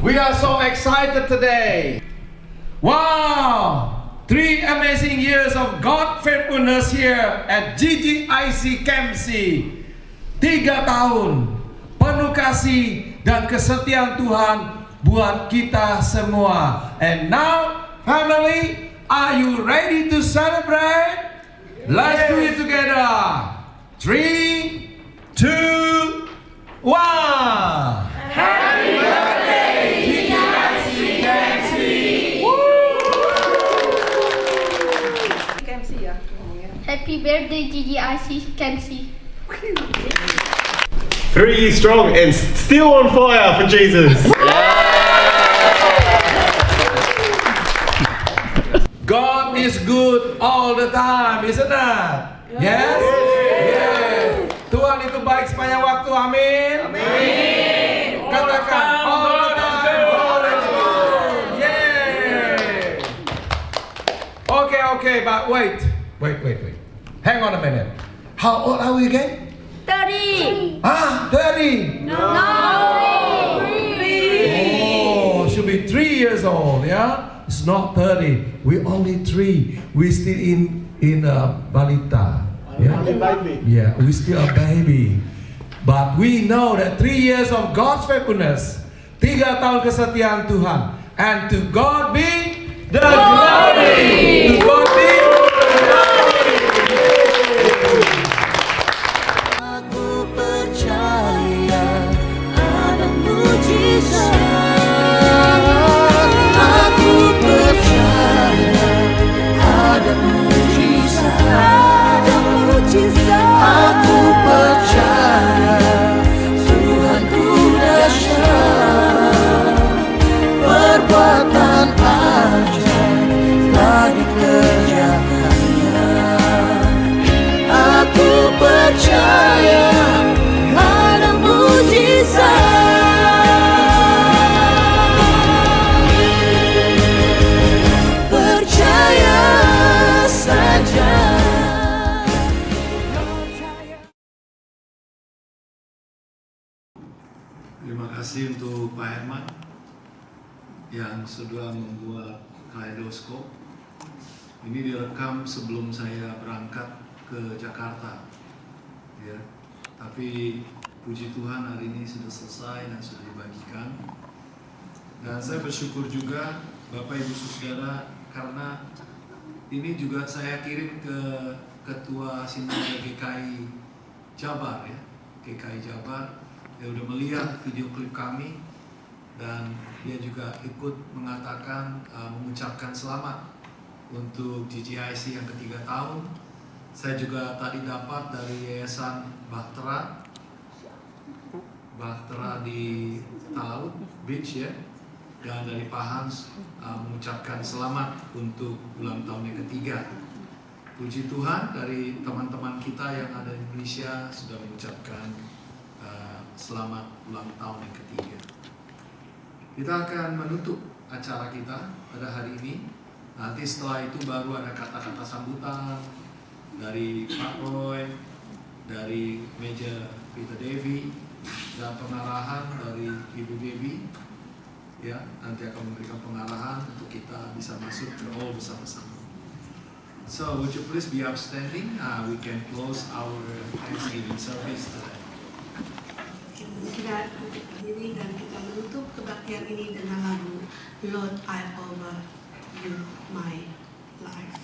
we are so excited today. Wow, 3 amazing years of God faithfulness here at GGIC KMC. 3 tahun penuh kasih dan kesetiaan Tuhan buat kita semua. And now, family, are you ready to celebrate? Let's do it together. 3, 2, 1.
Happy birthday, GGIC KMC!
Happy birthday, GGIC KMC.
3 years strong and still on fire for Jesus.
God is good all the time, isn't it? Yes? Yes. Tuhan itu baik sepanjang waktu, amin. Amin. Katakan all the time, God is good. Yeah. Okay, but wait. Hang on a minute. How old are we again?
30.
30.
No.
Oh, should be 3 years old, yeah? It's not 30. We only 3. We still in balita. Yeah? Yeah, we still a baby. But we know that 3 years of God's faithfulness, 3 tahun kesetiaan Tuhan, and to God be the glory. To God be the glory.
Aku percaya ada mujizat. Aku percaya ada mujizat. Aku percaya Tuhanku dahsyat. Perbuatan ajaib telah dikerjakannya. Aku percaya ada mujizat. Percaya saja.
Terima kasih untuk Pak Herman yang sudah membuat kaleidoskop. Ini direkam sebelum saya berangkat ke Jakarta, ya. Tapi puji Tuhan hari ini sudah selesai dan sudah dibagikan. Dan saya bersyukur juga Bapak Ibu Saudara karena ini juga saya kirim ke Ketua Sinode GKI Jabar, ya. GKI Jabar. Dia udah melihat video klip kami dan dia juga ikut mengatakan mengucapkan selamat untuk GGIC yang ketiga tahun. Saya juga tadi dapat dari Yayasan Bahtera di Talaut Beach ya, dan dari Pak Hans mengucapkan selamat untuk ulang tahun yang ketiga. Puji Tuhan, dari teman-teman kita yang ada di Indonesia sudah mengucapkan selamat ulang tahun yang ketiga. Kita akan menutup acara kita pada hari ini. Nanti setelah itu baru ada kata-kata sambutan dari Pak Roy, dari meja Peter Devi, dan pengarahan dari Ibu Devi. Ya, nanti akan memberikan pengarahan untuk kita bisa masuk ke all bersama-sama. So, would you please be upstanding? We can close our Thanksgiving service today.
Kita berdiri dan kita menutup kebaktian ini dengan lagu Lord, I Offer You My Life.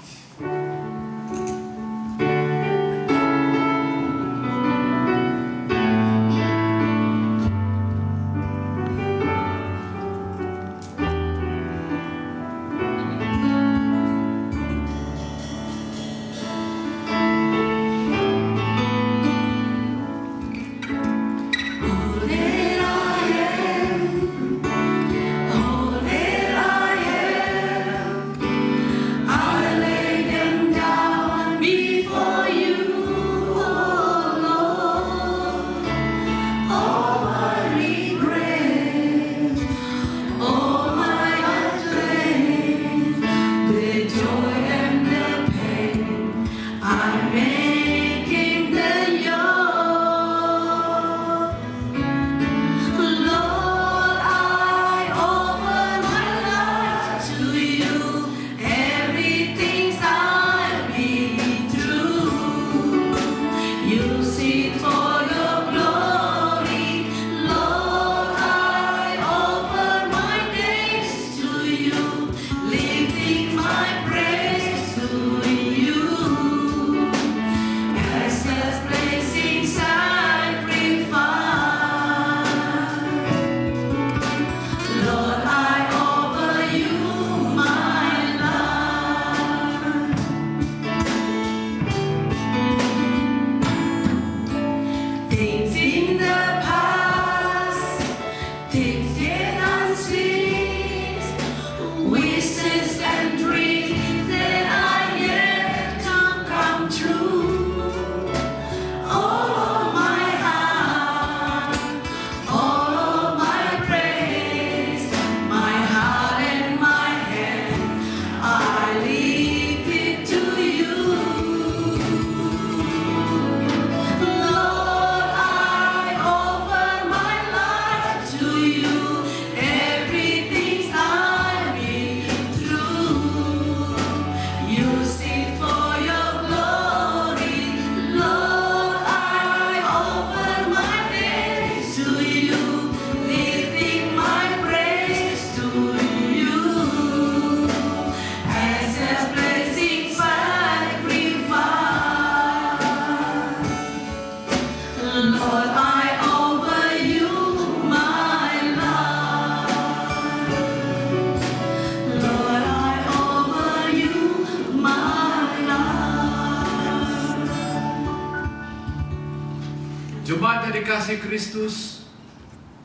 Jemaat yang dikasihi Kristus,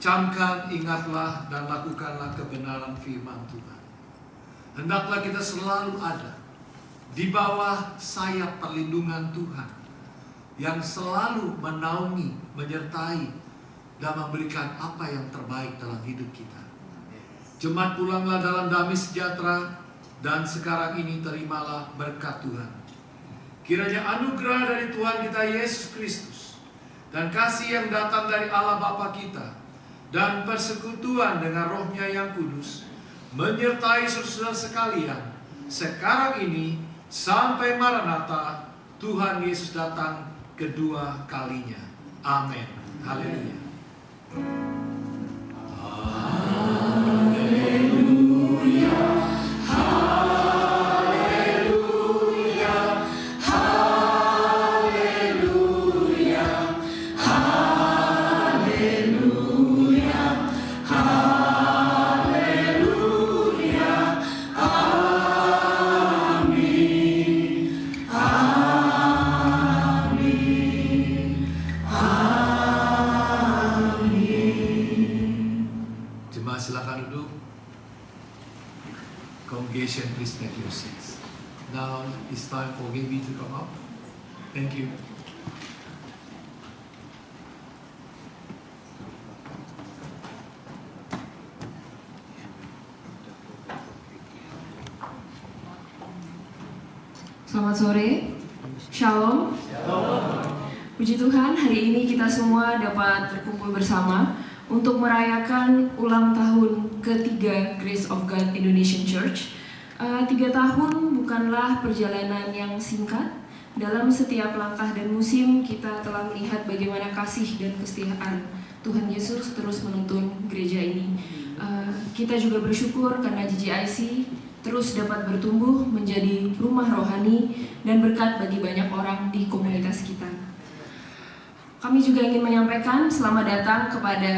camkan, ingatlah, dan lakukanlah kebenaran firman Tuhan. Hendaklah kita selalu ada di bawah sayap perlindungan Tuhan yang selalu menaungi, menyertai, dan memberikan apa yang terbaik dalam hidup kita. Jemaat, pulanglah dalam damai sejahtera, dan sekarang ini terimalah berkat Tuhan. Kiranya anugerah dari Tuhan kita Yesus Kristus dan kasih yang datang dari Allah Bapa kita dan persekutuan dengan Roh-Nya yang kudus menyertai saudara sekalian sekarang ini sampai Maranatha, Tuhan Yesus datang kedua kalinya. Amin. Haleluya.
Hallelujah, hallelujah, hallelujah.
Jemaat silakan duduk. Congregation, please take your seats. Now it's time for Gaby to come up. Thank you.
Selamat sore, Shalom. Puji Tuhan, hari ini kita semua dapat berkumpul bersama untuk merayakan ulang tahun ketiga Grace of God Indonesian Church. 3 tahun bukanlah perjalanan yang singkat. Dalam setiap langkah dan musim kita telah melihat bagaimana kasih dan kesetiaan Tuhan Yesus terus menuntun gereja ini. Kita juga bersyukur karena GGIC terus dapat bertumbuh menjadi rumah rohani dan berkat bagi banyak orang di komunitas kita. Kami juga ingin menyampaikan selamat datang kepada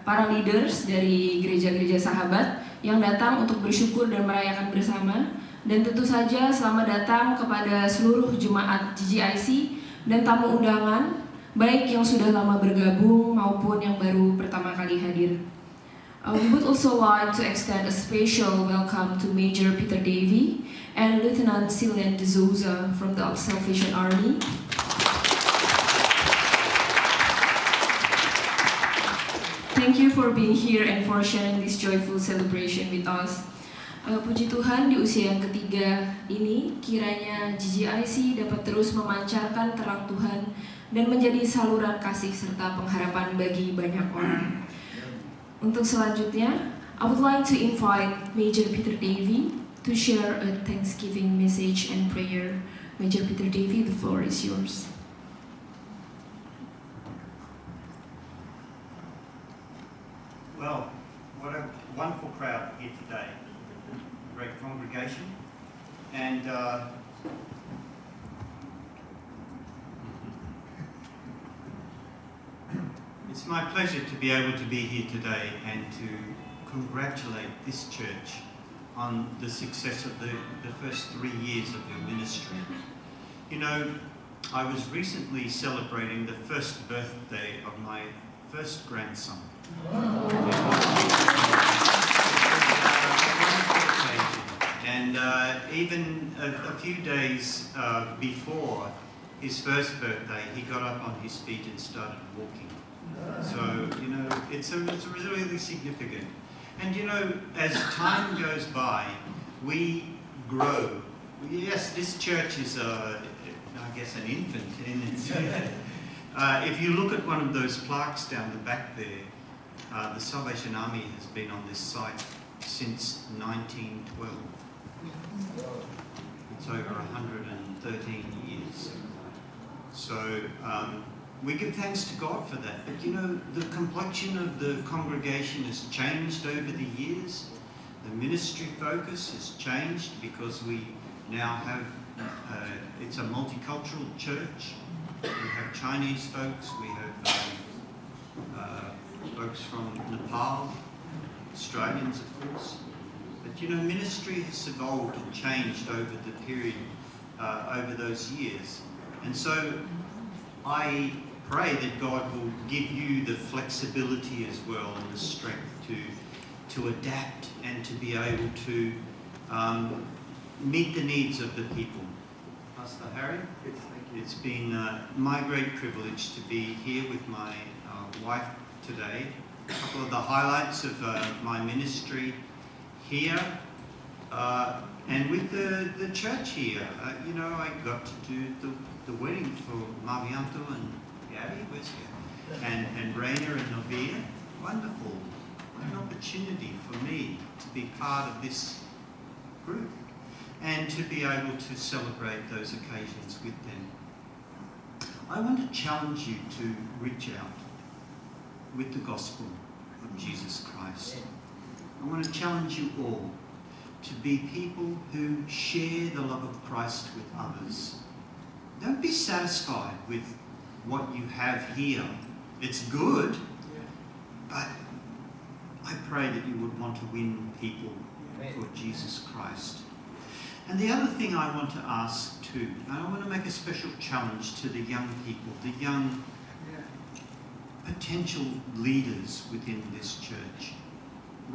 para leaders dari gereja-gereja sahabat yang datang untuk bersyukur dan merayakan bersama. Dan tentu saja selamat datang kepada seluruh jemaat GGIC dan tamu undangan, baik yang sudah lama bergabung maupun yang baru pertama kali hadir. We would also like to extend a special welcome to Major Peter Davy and Lieutenant Cillian de Souza from the Salvation Army. Thank you for being here and for sharing this joyful celebration with us. Puji Tuhan, di usia yang ketiga ini, kiranya GGIC dapat terus memancarkan terang Tuhan dan menjadi saluran kasih serta pengharapan bagi banyak orang. Untuk selanjutnya, I would like to invite Major Peter Davy to share a Thanksgiving message and prayer. Major Peter Davy, the floor is yours.
Well, what a wonderful crowd here today. Great congregation. And it's my pleasure to be able to be here today and to congratulate this church on the success of the first 3 years of your ministry. You know, I was recently celebrating the first birthday of my first grandson. And even a few days before his first birthday, he got up on his feet and started walking. So, you know, it's really significant. And, you know, as time goes by, we grow. Yes, this church is, I guess, an infant in its if you look at one of those plaques down the back there, the Salvation Army has been on this site since 1912. It's over 113 years. So we give thanks to God for that. But you know, the complexion of the congregation has changed over the years. The ministry focus has changed because we now have, it's a multicultural church. We have Chinese folks, we have folks from Nepal, Australians of course. But you know, ministry has evolved and changed over the period, over those years. And so I pray that God will give you the flexibility as well and the strength to adapt and to be able to meet the needs of the people. Pastor Harry, it's been my great privilege to be here with my wife today. A couple of the highlights of my ministry here and with the church here. You know, I got to do the wedding for Marvianto and Gabby, where's he? And Rainer and Novia. Wonderful. What an opportunity for me to be part of this group and to be able to celebrate those occasions with them. I want to challenge you to reach out with the gospel of Jesus Christ. I want to challenge you all to be people who share the love of Christ with others. Don't be satisfied with what you have here. It's good, but I pray that you would want to win people for Jesus Christ. And the other thing I want to ask too, and I want to make a special challenge to the young people, the young potential leaders within this church.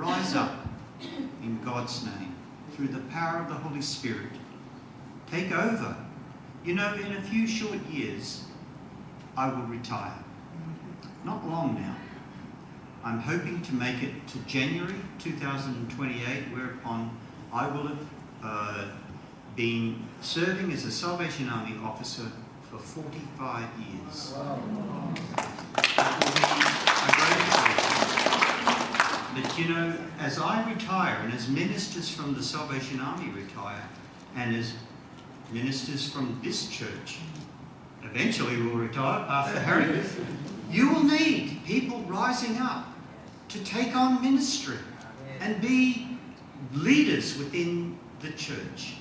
rise up in God's name through the power of the Holy Spirit. Take over. You know, in a few short years, I will retire. Not long now. I'm hoping to make it to January 2028, whereupon I will have been serving as a Salvation Army officer for 45 years. But you know, as I retire and as ministers from the Salvation Army retire, and as ministers from this church eventually will retire after Harry, you will need people rising up to take on ministry and be leaders within the church.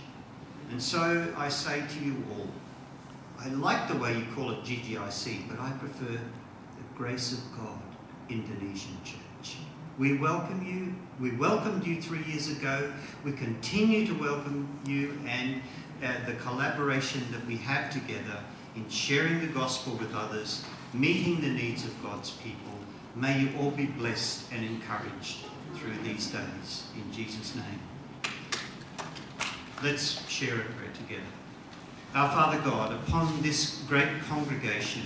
And so I say to you all, I like the way you call it GGIC, but I prefer the Grace of God Indonesian Church. We welcome you. We welcomed you 3 years ago. We continue to welcome you, and the collaboration that we have together in sharing the gospel with others, meeting the needs of God's people. May you all be blessed and encouraged through these days. In Jesus' name. Let's share a prayer together. Our Father God, upon this great congregation,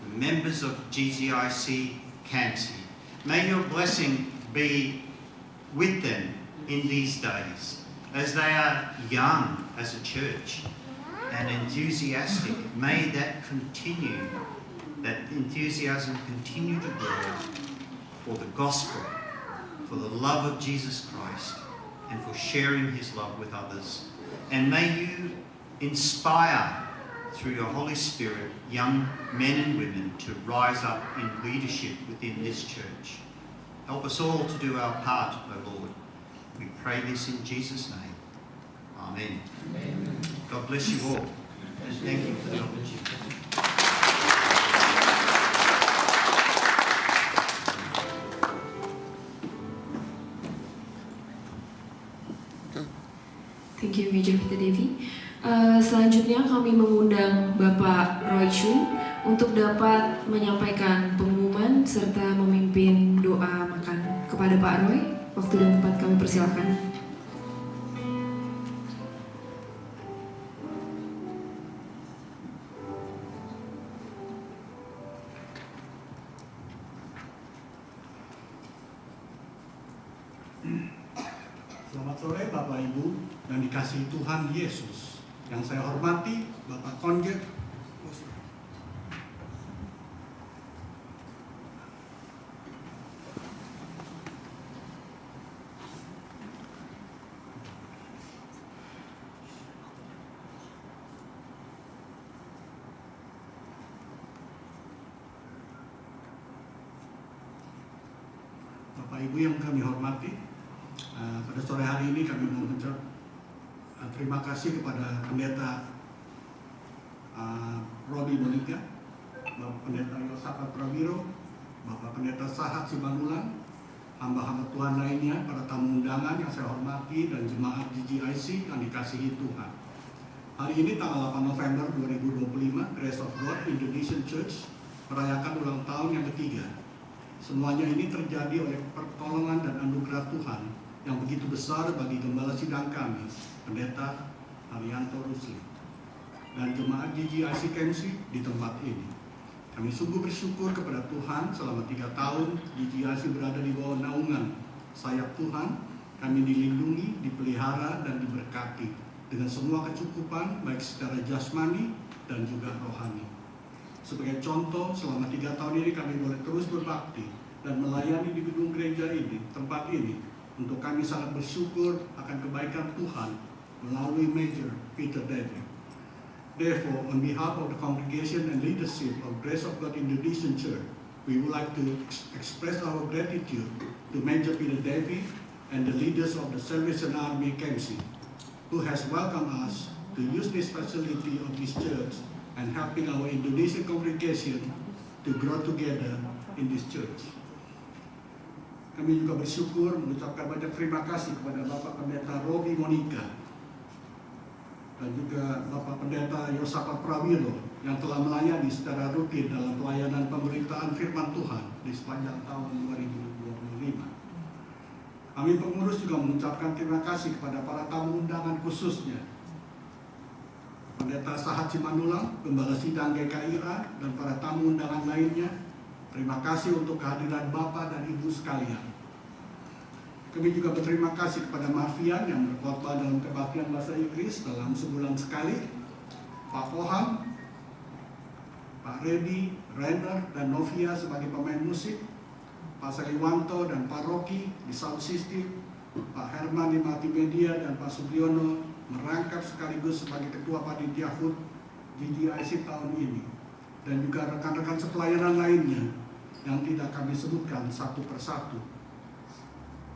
the members of GGIC Kansi, may your blessing be with them in these days, as they are young as a church and enthusiastic. May that continue, that enthusiasm continue to grow for the gospel, for the love of Jesus Christ, and for sharing his love with others. And may you inspire, through your Holy Spirit, young men and women to rise up in leadership within this church. Help us all to do our part, O Lord. We pray this in Jesus' name. Amen. Amen. God bless you all, and thank you for the opportunity.
Thank you, Major Peter Devi. Selanjutnya kami mengundang Bapak Roy Chun untuk dapat menyampaikan pengumuman serta memimpin doa makan. Kepada Pak Roy, waktu dan tempat kami persilakan.
Selamat sore Bapak Ibu dan dikasihi Tuhan Yesus. Yang saya hormati Bapak Konje Bapak Ibu yang kami hormati, pada sore hari ini kami mengucap terima kasih kepada Pendeta Robi Monika, Bapak Pendeta Yosafat Prawiro, Bapak Pendeta Sahat Simanulan, hamba-hamba Tuhan lainnya, para tamu undangan yang saya hormati, dan jemaat GGIC yang dikasihi Tuhan. Hari ini tanggal 8 November 2025, Grace of God Indonesian Church merayakan ulang tahun yang ketiga. Semuanya ini terjadi oleh pertolongan dan anugerah Tuhan yang begitu besar bagi gembala sidang kami, Pendeta Haryanto Rusli, dan jemaat GGIC Kansi di tempat ini. Kami sungguh bersyukur kepada Tuhan selama 3 tahun GGIC berada di bawah naungan sayap Tuhan. Kami dilindungi, dipelihara, dan diberkati dengan semua kecukupan baik secara jasmani dan juga rohani. Sebagai contoh, selama 3 tahun ini kami boleh terus berbakti dan melayani di gedung gereja ini, tempat ini. Untuk kami sangat bersyukur akan kebaikan Tuhan melalui Major Peter Devi. Therefore, on behalf of the congregation and leadership of Grace of God Indonesian Church, we would like to express our gratitude to Major Peter Devi and the leaders of the Salvation Army Kansi, who has welcomed us to use this facility of this church and helping our Indonesian congregation to grow together in this church. Kami juga bersyukur mengucapkan banyak terima kasih kepada Bapak Pendeta Robi Monika dan juga Bapak Pendeta Yosafat Prawiro yang telah melayani secara rutin dalam pelayanan pemberitaan firman Tuhan di sepanjang tahun 2025. Kami pengurus juga mengucapkan terima kasih kepada para tamu undangan khususnya Pendeta Sahat Simanulang, Gembala Sidang GKIA, dan para tamu undangan lainnya. Terima kasih untuk kehadiran Bapak dan Ibu sekalian. Kami juga berterima kasih kepada Marfian yang berkhotbah dalam kebaktian bahasa Inggris dalam sebulan sekali, Pak Poham, Pak Redi, Renner, dan Novia sebagai pemain musik, Pak Seliwanto dan Pak Rocky di sound system, Pak Herman di multimedia, dan Pak Subriono merangkap sekaligus sebagai Ketua Panitia HUT GGIC tahun ini, dan juga rekan-rekan sepelayanan lainnya yang tidak kami sebutkan satu persatu.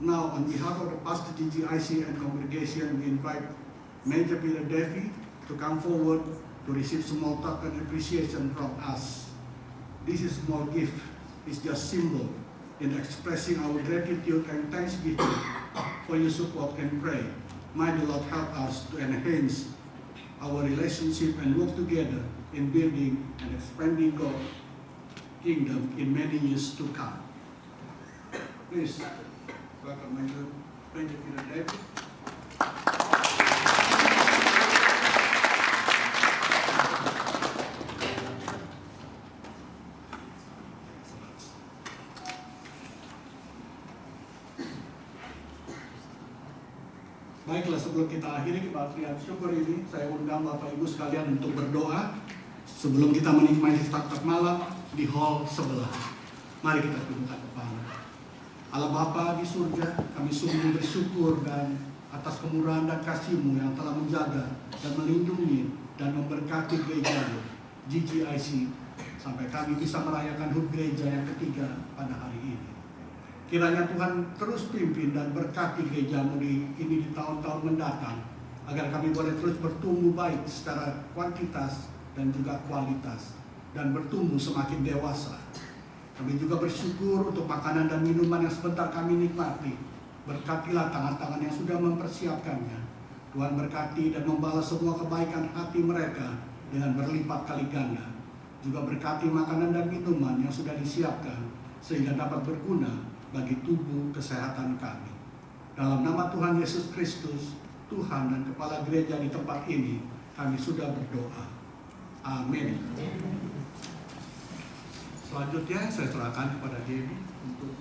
Now, on behalf of the Pastor GGIC and congregation, we invite Major Peter Davy to come forward to receive small token appreciation from us. This is small gift. It's just symbol in expressing our gratitude and thanksgiving for your support and pray. May the Lord help us to enhance our relationship and work together in building and expanding God's kingdom in many years to come. Please welcome Major Peter David. Baiklah, sebelum kita akhiri kebaktian syukur ini, saya undang Bapak Ibu sekalian untuk berdoa sebelum kita menikmati takbir malam di hall sebelah. Mari kita tundukkan kepala. Allah Bapa di surga, kami sungguh bersyukur dan atas kemurahan dan kasih-Mu yang telah menjaga dan melindungi dan memberkati gereja GGIC sampai kami bisa merayakan HUT gereja yang ketiga pada hari ini. Kiranya Tuhan terus pimpin dan berkati gereja-Mu ini di tahun-tahun mendatang, agar kami boleh terus bertumbuh baik secara kuantitas dan juga kualitas, dan bertumbuh semakin dewasa. Kami juga bersyukur untuk makanan dan minuman yang sebentar kami nikmati. Berkatilah tangan-tangan yang sudah mempersiapkannya. Tuhan berkati dan membalas semua kebaikan hati mereka dengan berlipat kali ganda. Juga berkati makanan dan minuman yang sudah disiapkan, sehingga dapat berguna bagi tubuh kesehatan kami. Dalam nama Tuhan Yesus Kristus, Tuhan dan Kepala Gereja di tempat ini, kami sudah berdoa. Amin. Selanjutnya saya serahkan kepada Debbie untuk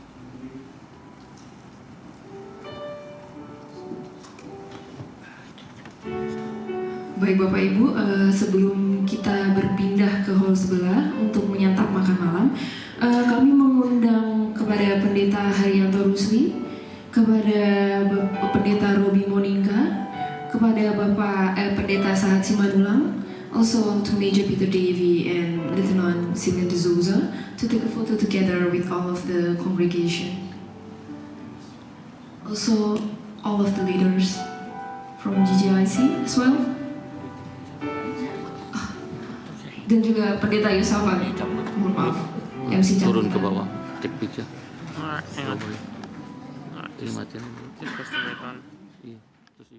Baik Bapak Ibu, sebelum kita berpindah ke hall sebelah untuk menyantap makan malam, kami mengundang kepada Pendeta Haryanto Rusli, kepada Pendeta Robi Monika, kepada Bapak Pendeta Sahat Simanulang, also to Major Peter Davy and Lieutenant Sidney de Souza to take a photo together with all of the congregation. Also all of the leaders from GGIC as well. Dan juga Pendeta Yosafat, mohon maaf, MC
turun ke
Campur.
bawah, take picture. Terima kasih. Iya, terus